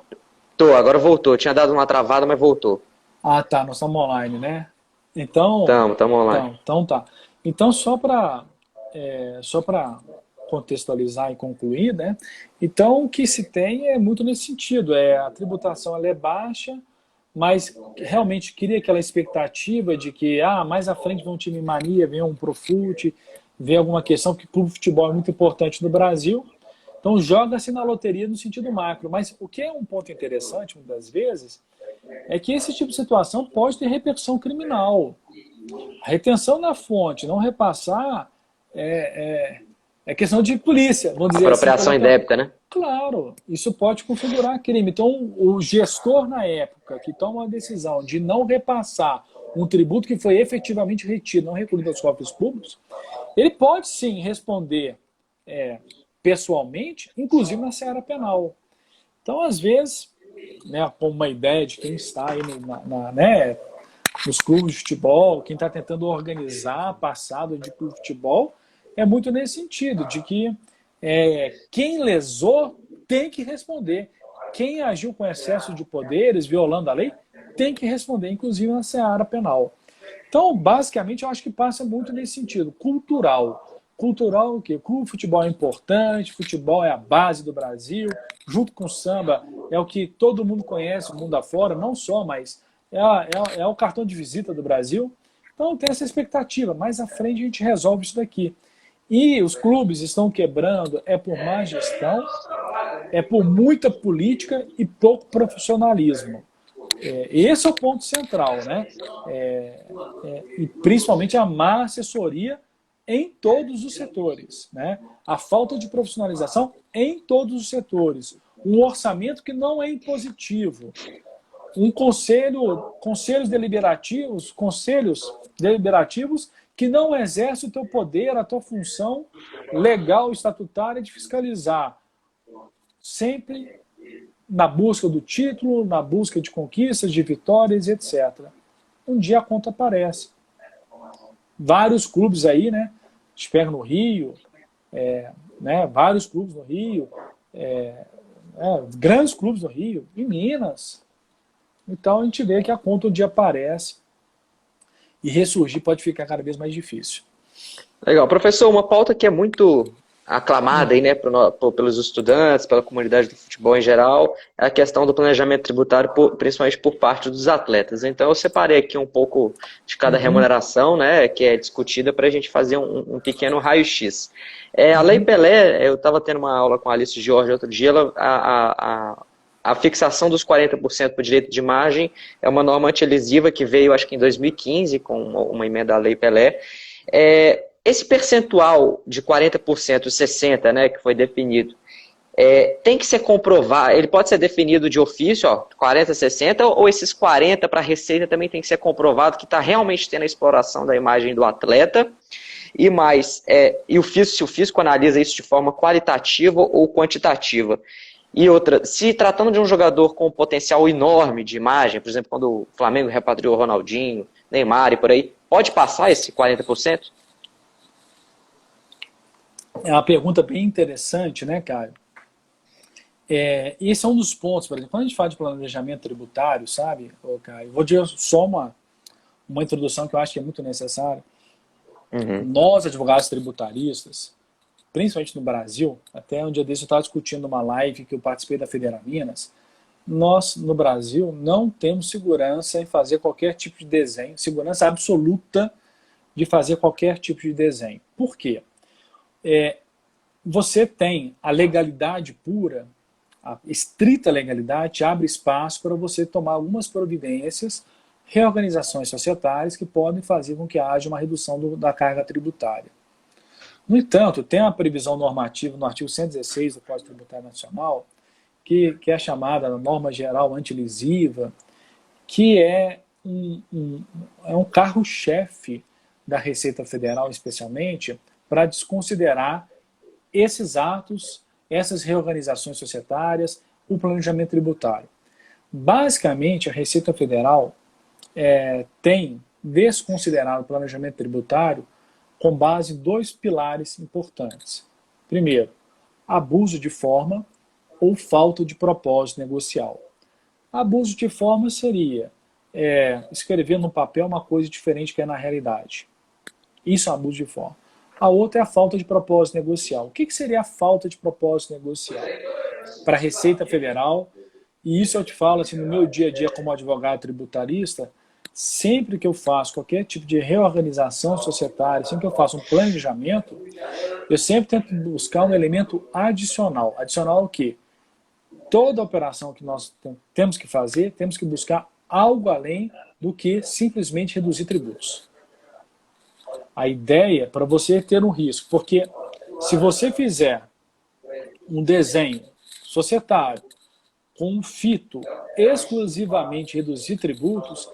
Tô, agora voltou. Tinha dado uma travada, mas voltou. Ah, tá, nós estamos online, né? Então, Tamo online. então tá. Então, só para contextualizar e concluir, né? Então, o que se tem é muito nesse sentido. A tributação ela é baixa, mas realmente cria aquela expectativa de que mais à frente vem um time mania, vem um Profut, vem alguma questão, que o clube de futebol é muito importante no Brasil. Então, joga-se na loteria no sentido macro. Mas o que é um ponto interessante, muitas vezes, é que esse tipo de situação pode ter repercussão criminal. A retenção na fonte, não repassar, é questão de polícia, vamos dizer assim, Apropriação colocar. indébita, né? Claro, isso pode configurar crime. Então, o gestor na época que toma a decisão de não repassar um tributo que foi efetivamente retido, não recolhido aos cofres públicos, ele pode sim responder pessoalmente, inclusive na seara penal. Então, às vezes, né, como uma ideia de quem está aí né, nos clubes de futebol, quem está tentando organizar passado de clube de futebol, é muito nesse sentido, de que quem lesou tem que responder. Quem agiu com excesso de poderes, violando a lei, tem que responder, inclusive na seara penal. Então, basicamente, eu acho que passa muito nesse sentido, cultural. Cultural o quê? O futebol é importante, futebol é a base do Brasil, junto com o samba, é o que todo mundo conhece, o mundo afora, não só, mas é o cartão de visita do Brasil. Então, tem essa expectativa. Mais à frente a gente resolve isso daqui. E os clubes estão quebrando, por má gestão, por muita política e pouco profissionalismo. Esse é o ponto central, né? E principalmente a má assessoria em todos os setores, né? A falta de profissionalização em todos os setores. Um orçamento que não é impositivo. conselhos deliberativos que não exercem o teu poder, a tua função legal estatutária de fiscalizar, sempre na busca do título, na busca de conquistas, de vitórias, etc. Um dia a conta aparece. Vários clubes aí, né? A gente pega no Rio, né? Vários clubes no Rio, grandes clubes no Rio, em Minas. Então a gente vê que a conta um dia aparece e ressurgir pode ficar cada vez mais difícil. Legal. Professor, uma pauta que é muito aclamada aí, né, pelos estudantes, pela comunidade do futebol em geral, é a questão do planejamento tributário, principalmente por parte dos atletas. Então eu separei aqui um pouco de cada remuneração, né, que é discutida, para a gente fazer um pequeno raio-x. A Lei Pelé, eu estava tendo uma aula com a Alice Jorge outro dia, a fixação dos 40% para o direito de imagem é uma norma antilesiva que veio, acho que em 2015, com uma emenda à Lei Pelé. Esse percentual de 40%, 60%, né, que foi definido, tem que ser comprovado, ele pode ser definido de ofício, 40, 60, ou esses 40 para a Receita também tem que ser comprovado que está realmente tendo a exploração da imagem do atleta, e mais, se o fisco analisa isso de forma qualitativa ou quantitativa. E outra, se tratando de um jogador com um potencial enorme de imagem, por exemplo, quando o Flamengo repatriou o Ronaldinho, Neymar e por aí, pode passar esse 40%? É uma pergunta bem interessante, né, Caio? Esse é um dos pontos, por exemplo, quando a gente fala de planejamento tributário, sabe, Caio? Vou dizer só uma introdução que eu acho que é muito necessária. Nós, advogados tributaristas, principalmente no Brasil, até um dia desse eu estava discutindo uma live que eu participei da Federa Minas, nós, no Brasil, não temos segurança em fazer qualquer tipo de desenho, segurança absoluta de fazer qualquer tipo de desenho. Por quê? Você tem a legalidade pura, a estrita legalidade, abre espaço para você tomar algumas providências, reorganizações societárias que podem fazer com que haja uma redução da carga tributária. No entanto, tem uma previsão normativa no artigo 116 do Código Tributário Nacional, que é chamada norma geral antilesiva, que é um carro-chefe da Receita Federal, especialmente, para desconsiderar esses atos, essas reorganizações societárias, o planejamento tributário. Basicamente, a Receita Federal tem desconsiderado o planejamento tributário com base em dois pilares importantes. Primeiro, abuso de forma ou falta de propósito negocial. Abuso de forma seria escrever no papel uma coisa diferente que é na realidade. Isso é um abuso de forma. A outra é a falta de propósito negocial. O que seria a falta de propósito negocial? Para a Receita Federal, e isso eu te falo assim, no meu dia a dia como advogado tributarista, sempre que eu faço qualquer tipo de reorganização societária, sempre que eu faço um planejamento, eu sempre tento buscar um elemento adicional. Adicional o quê? Toda operação que nós temos que fazer, temos que buscar algo além do que simplesmente reduzir tributos. A ideia é para você ter um risco, porque se você fizer um desenho societário com um fito exclusivamente reduzir tributos,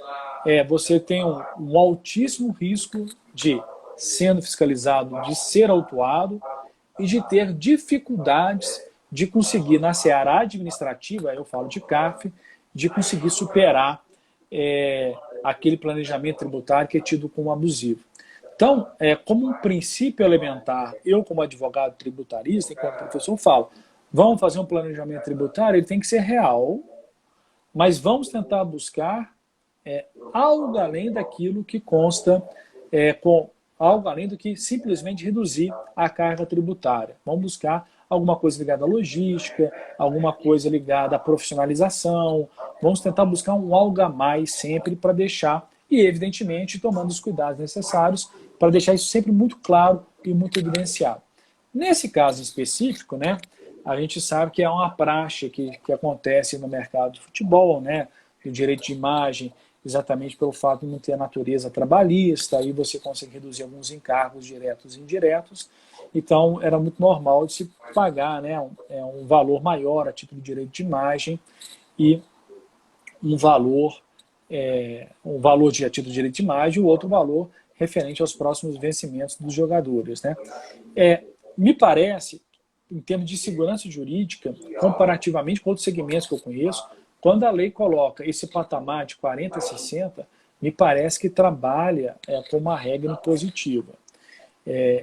você tem um altíssimo risco de, sendo fiscalizado, de ser autuado e de ter dificuldades de conseguir, na seara administrativa, eu falo de CARF, de conseguir superar aquele planejamento tributário que é tido como abusivo. Então, como um princípio elementar, eu como advogado tributarista, enquanto professor, falo, vamos fazer um planejamento tributário, ele tem que ser real, mas vamos tentar buscar algo além daquilo que consta, algo além do que simplesmente reduzir a carga tributária. Vamos buscar alguma coisa ligada à logística, alguma coisa ligada à profissionalização, vamos tentar buscar um algo a mais sempre para deixar, e evidentemente tomando os cuidados necessários para deixar isso sempre muito claro e muito evidenciado. Nesse caso específico, né, a gente sabe que é uma praxe que acontece no mercado de futebol, né, do direito de imagem, exatamente pelo fato de não ter a natureza trabalhista, aí você consegue reduzir alguns encargos diretos e indiretos, então era muito normal de se pagar, né, um valor maior a título de direito de imagem, e um valor de título de direito de imagem e o outro valor referente aos próximos vencimentos dos jogadores, né? Me parece, em termos de segurança jurídica, comparativamente com outros segmentos que eu conheço, quando a lei coloca esse patamar de 40 a 60, me parece que trabalha com uma regra positiva.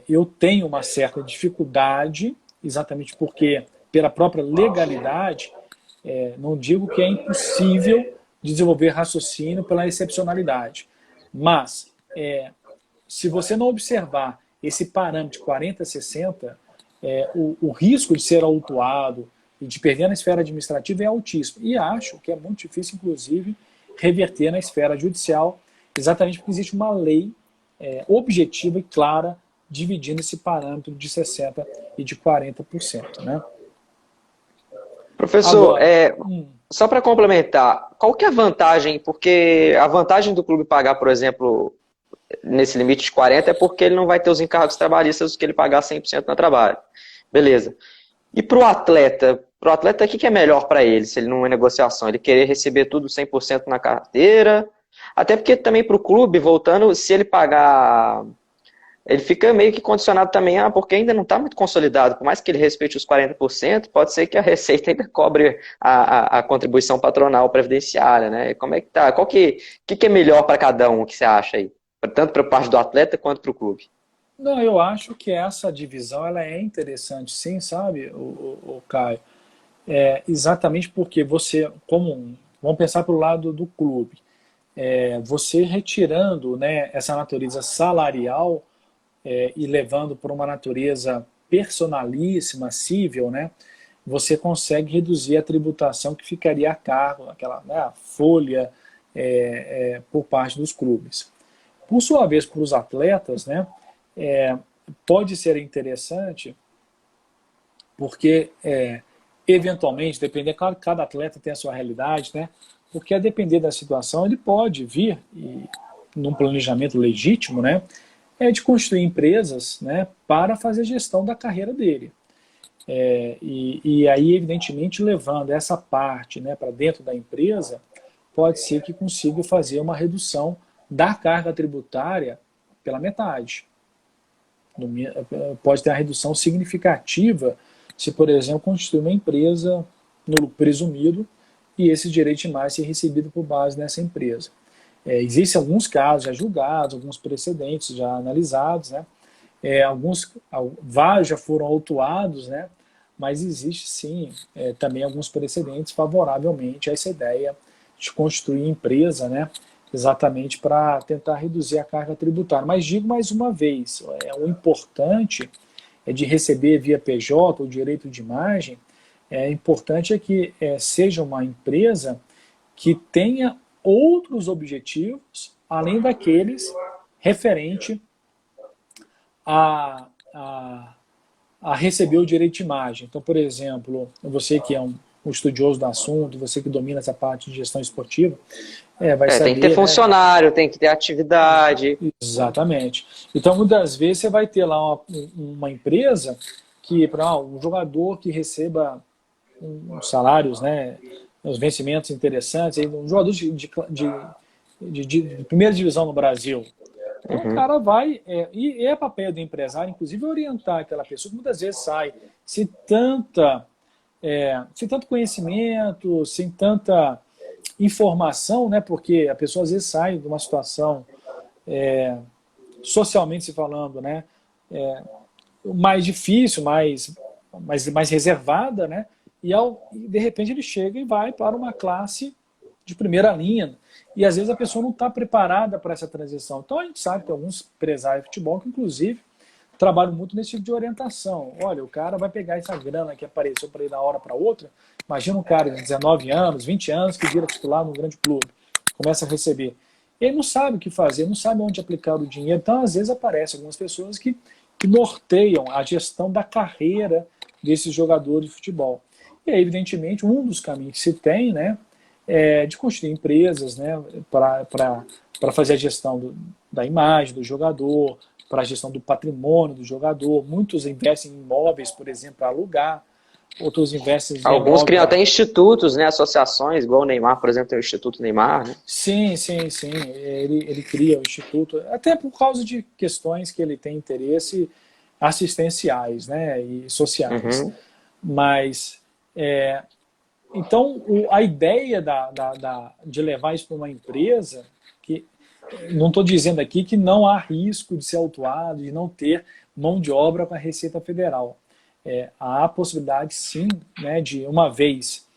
Eu tenho uma certa dificuldade, exatamente porque, pela própria legalidade, não digo que é impossível desenvolver raciocínio pela excepcionalidade, mas se você não observar esse parâmetro de 40 a 60, o risco de ser autuado e de perder na esfera administrativa é altíssimo. E acho que é muito difícil, inclusive, reverter na esfera judicial, exatamente porque existe uma lei objetiva e clara dividindo esse parâmetro de 60% e de 40%. Né? Professor, Agora, só para complementar, qual que é a vantagem? Porque a vantagem do clube pagar, por exemplo, nesse limite de 40 é porque ele não vai ter os encargos trabalhistas que ele pagar 100% no trabalho. Beleza. E para o atleta? Para o atleta, o que é melhor para ele, se ele não é negociação? Ele querer receber tudo 100% na carteira? Até porque também para o clube, voltando, se ele pagar... Ele fica meio que condicionado também, porque ainda não está muito consolidado. Por mais que ele respeite os 40%, pode ser que a Receita ainda cobre a contribuição patronal previdenciária, né? Como é que tá? Que é melhor para cada um, que você acha aí? Tanto para a parte do atleta quanto para o clube. Não, eu acho que essa divisão ela é interessante, sim, sabe, o Caio? Exatamente porque você, vamos pensar pelo lado do clube, você retirando, né, essa natureza salarial e levando para uma natureza personalíssima, cível, né, você consegue reduzir a tributação que ficaria a cargo, aquela, né, a folha por parte dos clubes. Por sua vez, para os atletas, né, pode ser interessante porque, eventualmente, depender, claro que cada atleta tem a sua realidade, né, porque a depender da situação, ele pode vir, num planejamento legítimo, né, de construir empresas, né, para fazer gestão da carreira dele. E aí, evidentemente, levando essa parte, né, para dentro da empresa, pode ser que consiga fazer uma redução da carga tributária pela metade. Pode ter uma redução significativa se, por exemplo, constituir uma empresa no lucro presumido e esse direito de imagem ser recebido por base nessa empresa. Existem alguns casos já julgados, alguns precedentes já analisados, né? Vários já foram autuados, né? Mas existe sim também alguns precedentes favoravelmente a essa ideia de constituir empresa, né? Exatamente para tentar reduzir a carga tributária. Mas digo mais uma vez, o importante de receber via PJ o direito de imagem, importante que seja uma empresa que tenha outros objetivos, além daqueles referente a receber o direito de imagem. Então, por exemplo, você que é um estudioso do assunto, você que domina essa parte de gestão esportiva, vai saber... Tem que ter funcionário, né? Tem que ter atividade. Exatamente. Então, muitas vezes você vai ter lá uma empresa que, para um jogador que receba uns salários, né, uns vencimentos interessantes, um jogador de primeira divisão no Brasil. Então, o cara vai, e é papel do empresário, inclusive, orientar aquela pessoa que muitas vezes sai sem tanto conhecimento, sem tanta informação, né, porque a pessoa às vezes sai de uma situação, socialmente se falando, né, mais difícil, mais reservada, né, e de repente ele chega e vai para uma classe de primeira linha. E às vezes a pessoa não está preparada para essa transição. Então a gente sabe que tem alguns empresários de futebol que, inclusive, trabalham muito nesse tipo de orientação. Olha, o cara vai pegar essa grana que apareceu para ir da hora para outra. Imagina um cara de 19 anos, 20 anos, que vira titular num grande clube, começa a receber. Ele não sabe o que fazer, não sabe onde aplicar o dinheiro. Então, às vezes, aparecem algumas pessoas que norteiam a gestão da carreira desses jogadores de futebol. E aí, evidentemente, um dos caminhos que se tem, né, de construir empresas, né, para fazer a gestão da imagem do jogador, para a gestão do patrimônio do jogador. Muitos investem em imóveis, por exemplo, para alugar. outros investem em Alguns criam obra. até institutos, né, associações, igual o Neymar, por exemplo, tem o Instituto Neymar, né? Sim, sim, sim. Ele cria o instituto, até por causa de questões que ele tem interesse assistenciais, né, e sociais. Uhum. Mas, então, a ideia de levar isso para uma empresa, que não estou dizendo aqui que não há risco de ser autuado, de não ter mão de obra para a Receita Federal. Há a possibilidade, sim, né, de uma vez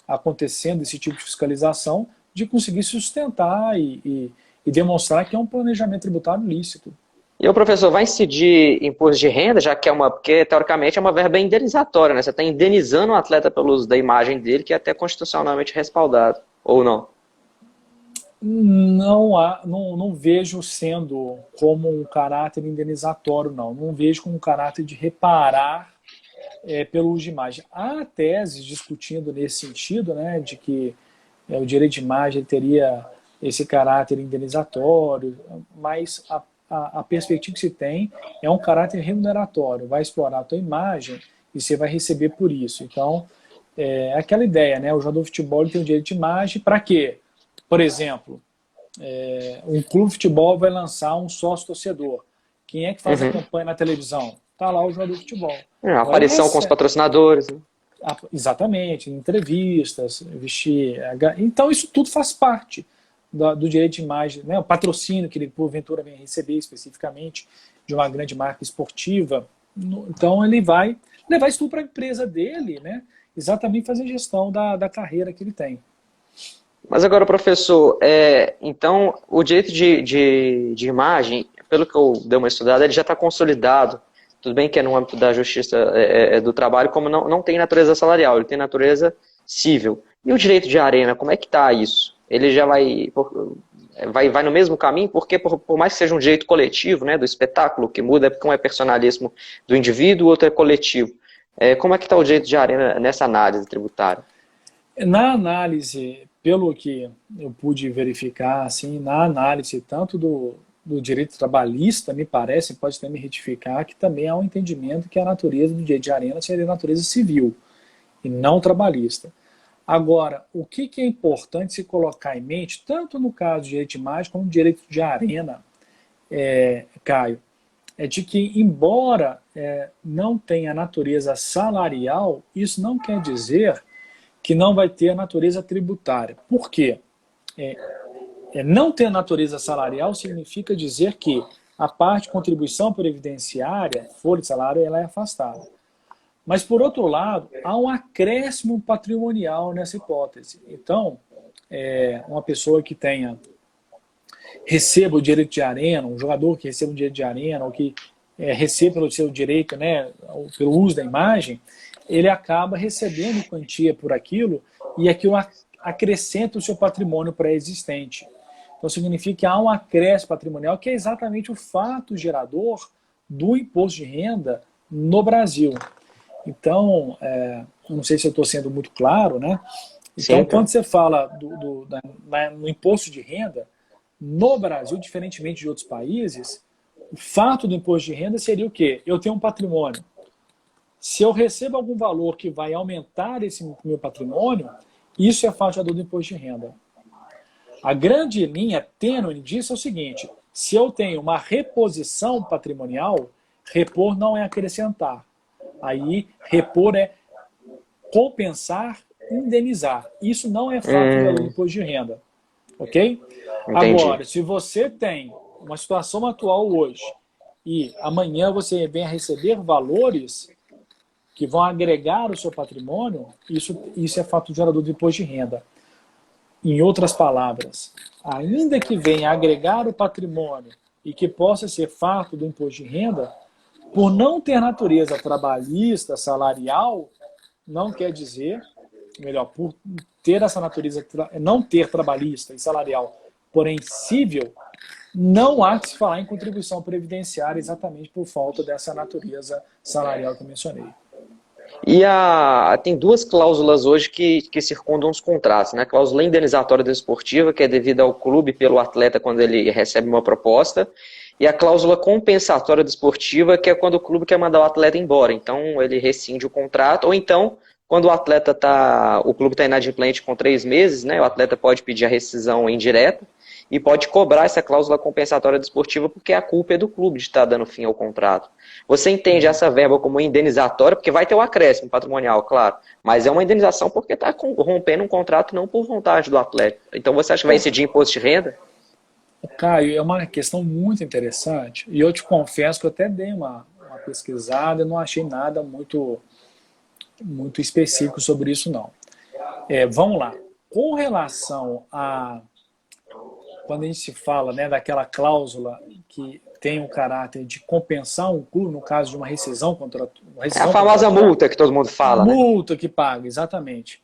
acontecendo esse tipo de fiscalização, de conseguir sustentar e demonstrar que é um planejamento tributário lícito. E o professor vai incidir imposto de renda, já que porque teoricamente é uma verba indenizatória, né? Você está indenizando o atleta pelo uso da imagem dele, que é até constitucionalmente respaldado, ou não? Não vejo sendo como um caráter indenizatório, não. Não vejo como um caráter de reparar pelo uso de imagem. Há teses discutindo nesse sentido, né, de que o direito de imagem teria esse caráter indenizatório, mas a perspectiva que se tem é um caráter remuneratório. Vai explorar a tua imagem e você vai receber por isso. Então, é aquela ideia, né? O jogador de futebol tem o direito de imagem para quê? Por exemplo, um clube de futebol vai lançar um sócio-torcedor. Quem é que faz a Uhum. campanha na televisão? Está lá o jogador de futebol. A Agora ele aparição com os recebe. patrocinadores, né? Exatamente, entrevistas, vestir. Então, isso tudo faz parte do direito de imagem, né? O patrocínio que ele, porventura, vem receber especificamente de uma grande marca esportiva. Então, ele vai levar isso tudo para a empresa dele, né? Exatamente fazer gestão da carreira que ele tem. Mas agora, professor, então o direito de imagem, pelo que eu dei uma estudada, ele já está consolidado. Tudo bem que é no âmbito da justiça do trabalho, como não tem natureza salarial, ele tem natureza civil. E o direito de arena, como é que está isso? Ele já vai no mesmo caminho? Porque por mais que seja um direito coletivo, né, do espetáculo, o que muda é porque um é personalismo do indivíduo, o outro é coletivo. Como é que está o direito de arena nessa análise tributária? Na análise, pelo que eu pude verificar, assim, na análise tanto do direito trabalhista, me parece, pode até me retificar, que também há um entendimento que a natureza do direito de arena seria natureza civil e não trabalhista. Agora, o que é importante se colocar em mente, tanto no caso do direito de imagem como no direito de arena, Caio, é de que, embora não tenha natureza salarial, isso não quer dizer que não vai ter a natureza tributária. Por quê? Não ter natureza salarial significa dizer que a parte de contribuição previdenciária, folha de salário, ela é afastada. Mas, por outro lado, há um acréscimo patrimonial nessa hipótese. Então, uma pessoa que receba o direito de arena, um jogador que receba o direito de arena, ou que receba pelo seu direito, né, pelo uso da imagem, ele acaba recebendo quantia por aquilo e aquilo acrescenta o seu patrimônio pré-existente. Então, significa que há um acréscimo patrimonial, que é exatamente o fato gerador do imposto de renda no Brasil. Então, não sei se eu estou sendo muito claro, né? Então, quando você fala no imposto de renda, no Brasil, diferentemente de outros países, o fato do imposto de renda seria o quê? Eu tenho um patrimônio. Se eu recebo algum valor que vai aumentar esse meu patrimônio, isso é fato gerador do imposto de renda. A grande linha tênue disso é o seguinte: se eu tenho uma reposição patrimonial, repor não é acrescentar. Aí, repor é compensar, indenizar. Isso não é fato gerador do imposto de renda. Ok? Entendi. Agora, se você tem uma situação atual hoje e amanhã você vem a receber valores que vão agregar o seu patrimônio, isso é fato gerador do imposto de renda. Em outras palavras, ainda que venha agregar o patrimônio e que possa ser fato do imposto de renda, por não ter natureza trabalhista, salarial, não quer dizer, melhor, por ter essa natureza, não ter trabalhista e salarial, porém civil, não há que se falar em contribuição previdenciária exatamente por falta dessa natureza salarial que eu mencionei. E tem duas cláusulas hoje que circundam os contratos, né? A cláusula indenizatória desportiva, que é devida ao clube pelo atleta quando ele recebe uma proposta, e a cláusula compensatória desportiva, que é quando o clube quer mandar o atleta embora. Então, ele rescinde o contrato, ou então, quando o clube está inadimplente com 3 meses, né, o atleta pode pedir a rescisão indireta e pode cobrar essa cláusula compensatória desportiva porque a culpa é do clube de estar dando fim ao contrato. Você entende essa verba como indenizatória, porque vai ter o acréscimo patrimonial, claro, mas é uma indenização porque está rompendo um contrato não por vontade do atleta. Então você acha que vai incidir imposto de renda? Caio, é uma questão muito interessante e eu te confesso que eu até dei uma pesquisada e não achei nada muito específico sobre isso, não. Vamos lá. Com relação a quando a gente se fala, né, daquela cláusula que tem o caráter de compensar um clube no caso de uma rescisão contratual. É a famosa multa que todo mundo fala, né? Multa que paga, exatamente.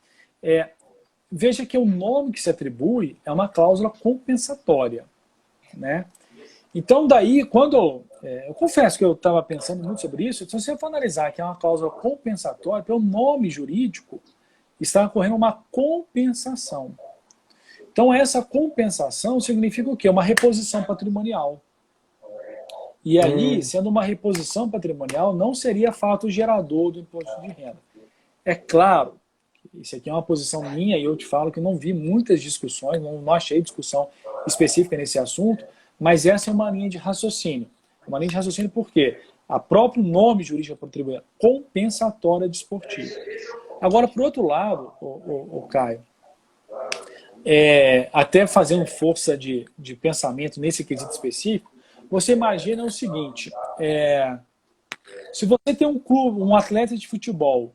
Veja que o nome que se atribui é uma cláusula compensatória, né? Então daí, quando eu confesso que eu estava pensando muito sobre isso, se você for analisar que é uma cláusula compensatória, pelo nome jurídico, está ocorrendo uma compensação. Então, essa compensação significa o quê? Uma reposição patrimonial. E ali, sendo uma reposição patrimonial, não seria fato gerador do imposto de renda. É claro, isso aqui é uma posição minha e eu te falo que não vi muitas discussões, não achei discussão específica nesse assunto, mas essa é uma linha de raciocínio. Uma linha de raciocínio por quê? A próprio nome jurídico patrimonial, compensatória desportiva. Agora, por outro lado, o Caio, até fazendo força de pensamento nesse quesito específico, você imagina o seguinte, se você tem um clube, um atleta de futebol,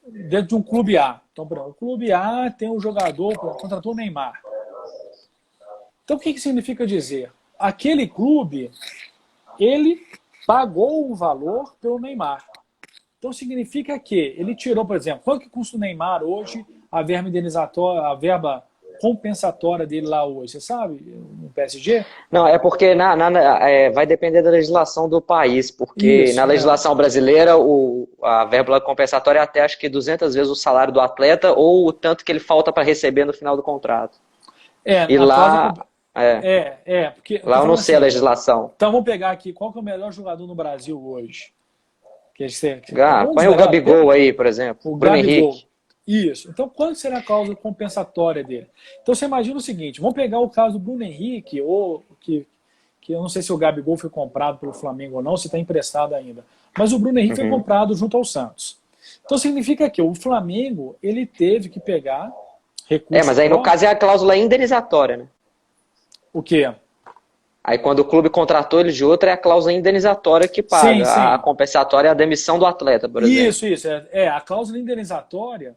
dentro de um clube A, então, o clube A tem um jogador, contratou o Neymar. Então, o que significa dizer? Aquele clube, ele pagou o valor pelo Neymar. Então, significa que ele tirou, por exemplo, quanto que custa o Neymar hoje, a verba indenizatória, a verba compensatória dele lá hoje, você sabe, no PSG? Não, é porque vai depender da legislação do país, porque Isso, na legislação brasileira a verba compensatória é até acho que 200 vezes o salário do atleta ou o tanto que ele falta para receber no final do contrato. E lá, porque lá eu não sei a legislação. Então vamos pegar aqui, qual que é o melhor jogador no Brasil hoje? Põe o Gabigol aí, por exemplo, o Bruno Gabigol. Henrique. Isso. Então, quanto será a cláusula compensatória dele? Então, você imagina o seguinte, vamos pegar o caso do Bruno Henrique, ou que eu não sei se o Gabigol foi comprado pelo Flamengo ou não, se está emprestado ainda. Mas o Bruno Henrique foi comprado junto ao Santos. Então, significa que o Flamengo, ele teve que pegar recursos... Mas aí no caso é a cláusula indenizatória, né? O quê? Aí quando o clube contratou ele de outro, é a cláusula indenizatória que paga. Sim. A compensatória é a demissão do atleta, por exemplo. Isso. A cláusula indenizatória...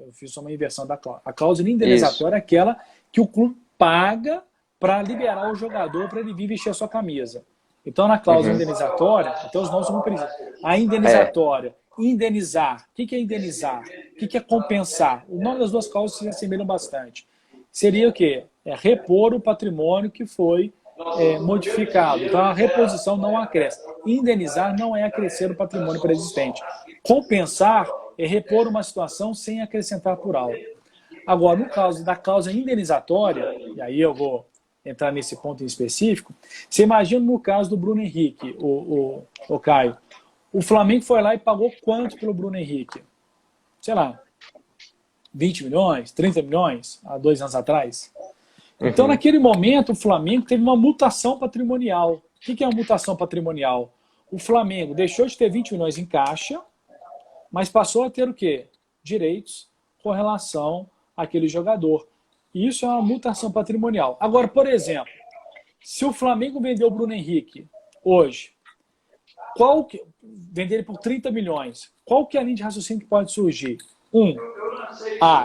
Eu fiz só uma inversão da cláusula. A cláusula indenizatória é aquela que o clube paga para liberar o jogador para ele vir vestir a sua camisa. Então, na cláusula indenizatória, até os nomes são muito parecidos. A indenizatória, indenizar. O que é indenizar? O que é compensar? O nome das duas cláusulas se assemelham bastante. Seria o quê? Repor o patrimônio que foi modificado. Então, a reposição não acresce. Indenizar não é acrescer o patrimônio pré-existente. Compensar é repor uma situação sem acrescentar por algo. Agora, no caso da cláusula indenizatória, e aí eu vou entrar nesse ponto em específico, você imagina no caso do Bruno Henrique, o Caio, o Flamengo foi lá e pagou quanto pelo Bruno Henrique? Sei lá, 20 milhões, 30 milhões, há 2 anos atrás. Então, naquele momento, o Flamengo teve uma mutação patrimonial. O que é uma mutação patrimonial? O Flamengo deixou de ter 20 milhões em caixa, mas passou a ter o quê? Direitos com relação àquele jogador. E isso é uma mutação patrimonial. Agora, por exemplo, se o Flamengo vendeu o Bruno Henrique hoje, vender ele por 30 milhões, qual que é a linha de raciocínio que pode surgir?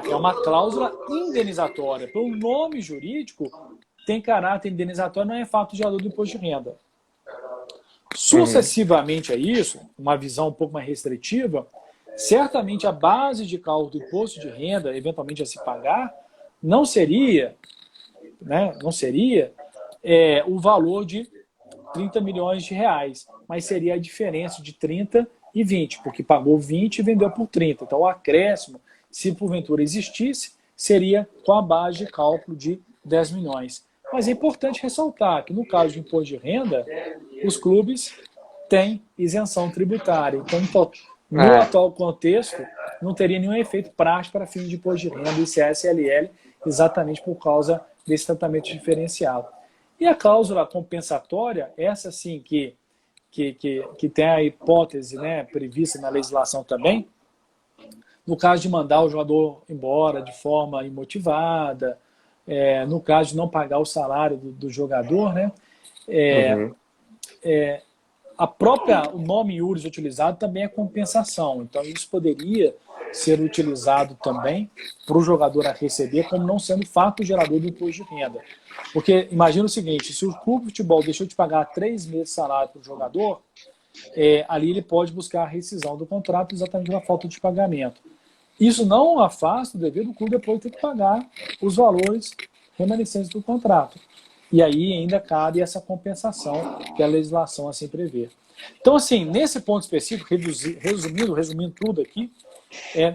É uma cláusula indenizatória. Pelo nome jurídico, tem caráter indenizatório, não é fato gerador do imposto de renda. Sucessivamente a isso, uma visão um pouco mais restritiva, certamente a base de cálculo do imposto de renda, eventualmente a se pagar, não seria o valor de 30 milhões de reais, mas seria a diferença de 30 e 20, porque pagou 20 e vendeu por 30. Então o acréscimo, se porventura existisse, seria com a base de cálculo de 10 milhões. Mas é importante ressaltar que no caso de imposto de renda, os clubes têm isenção tributária. Então, no atual contexto, não teria nenhum efeito prático para fins de imposto de renda, ICS e ILL, exatamente por causa desse tratamento diferenciado. E a cláusula compensatória, essa sim que tem a hipótese, né, prevista na legislação também, no caso de mandar o jogador embora de forma imotivada, no caso de não pagar o salário do jogador, né, o nome iuris utilizado também é compensação. Então, isso poderia ser utilizado também para o jogador a receber, como não sendo fato gerador do imposto de renda. Porque imagina o seguinte, se o clube de futebol deixou de pagar 3 meses de salário para o jogador, ali ele pode buscar a rescisão do contrato exatamente na falta de pagamento. Isso não afasta o dever do clube depois ter que pagar os valores remanescentes do contrato. E aí ainda cabe essa compensação que a legislação assim prevê. Então, assim, nesse ponto específico, resumindo tudo aqui,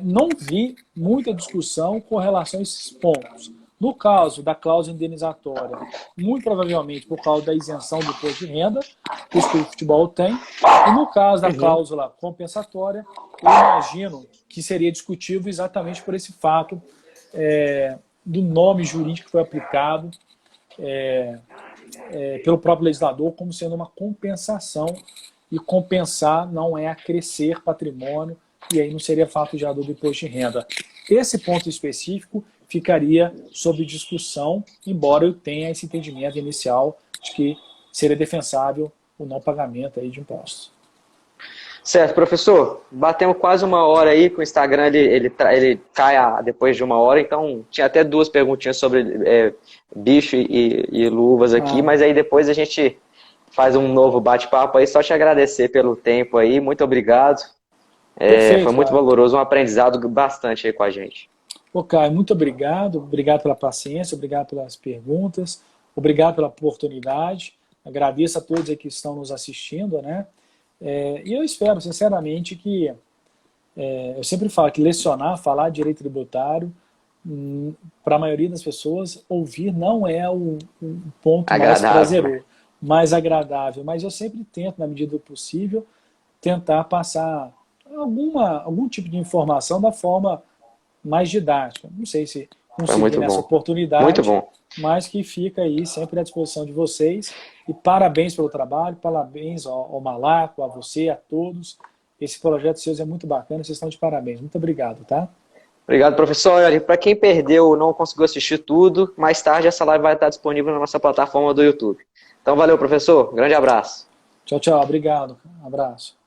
não vi muita discussão com relação a esses pontos. No caso da cláusula indenizatória, muito provavelmente por causa da isenção do imposto de renda que os clubes de futebol têm, e no caso da cláusula compensatória, eu imagino que seria discutível exatamente por esse fato do nome jurídico que foi aplicado pelo próprio legislador como sendo uma compensação, e compensar não é acrescer patrimônio, e aí não seria fato gerador do imposto de renda. Esse ponto específico ficaria sob discussão, embora eu tenha esse entendimento inicial de que seria defensável o não pagamento aí de impostos. Certo, professor. Batemos quase 1 hora aí, com o Instagram ele cai depois de 1 hora, então tinha até 2 perguntinhas sobre bicho e luvas aqui, mas aí depois a gente faz um novo bate-papo aí, só te agradecer pelo tempo aí, muito obrigado. Perfeito, foi muito valoroso, um aprendizado bastante aí com a gente. Caio, muito obrigado pela paciência, obrigado pelas perguntas, obrigado pela oportunidade, agradeço a todos aí que estão nos assistindo, né? E eu espero, sinceramente, que eu sempre falo que falar de direito tributário, para a maioria das pessoas, ouvir não é o ponto mais prazeroso, mais agradável, mas eu sempre tento, na medida do possível, tentar passar algum tipo de informação da forma mais didática. Não sei se consegui nessa oportunidade, muito bom. Mas que fica aí sempre à disposição de vocês. E parabéns pelo trabalho, parabéns ao Malaco, a você, a todos. Esse projeto seu é muito bacana, vocês estão de parabéns. Muito obrigado, tá? Obrigado, professor. Para quem perdeu ou não conseguiu assistir tudo, mais tarde essa live vai estar disponível na nossa plataforma do YouTube. Então, valeu, professor. Grande abraço. Tchau, tchau. Obrigado. Abraço.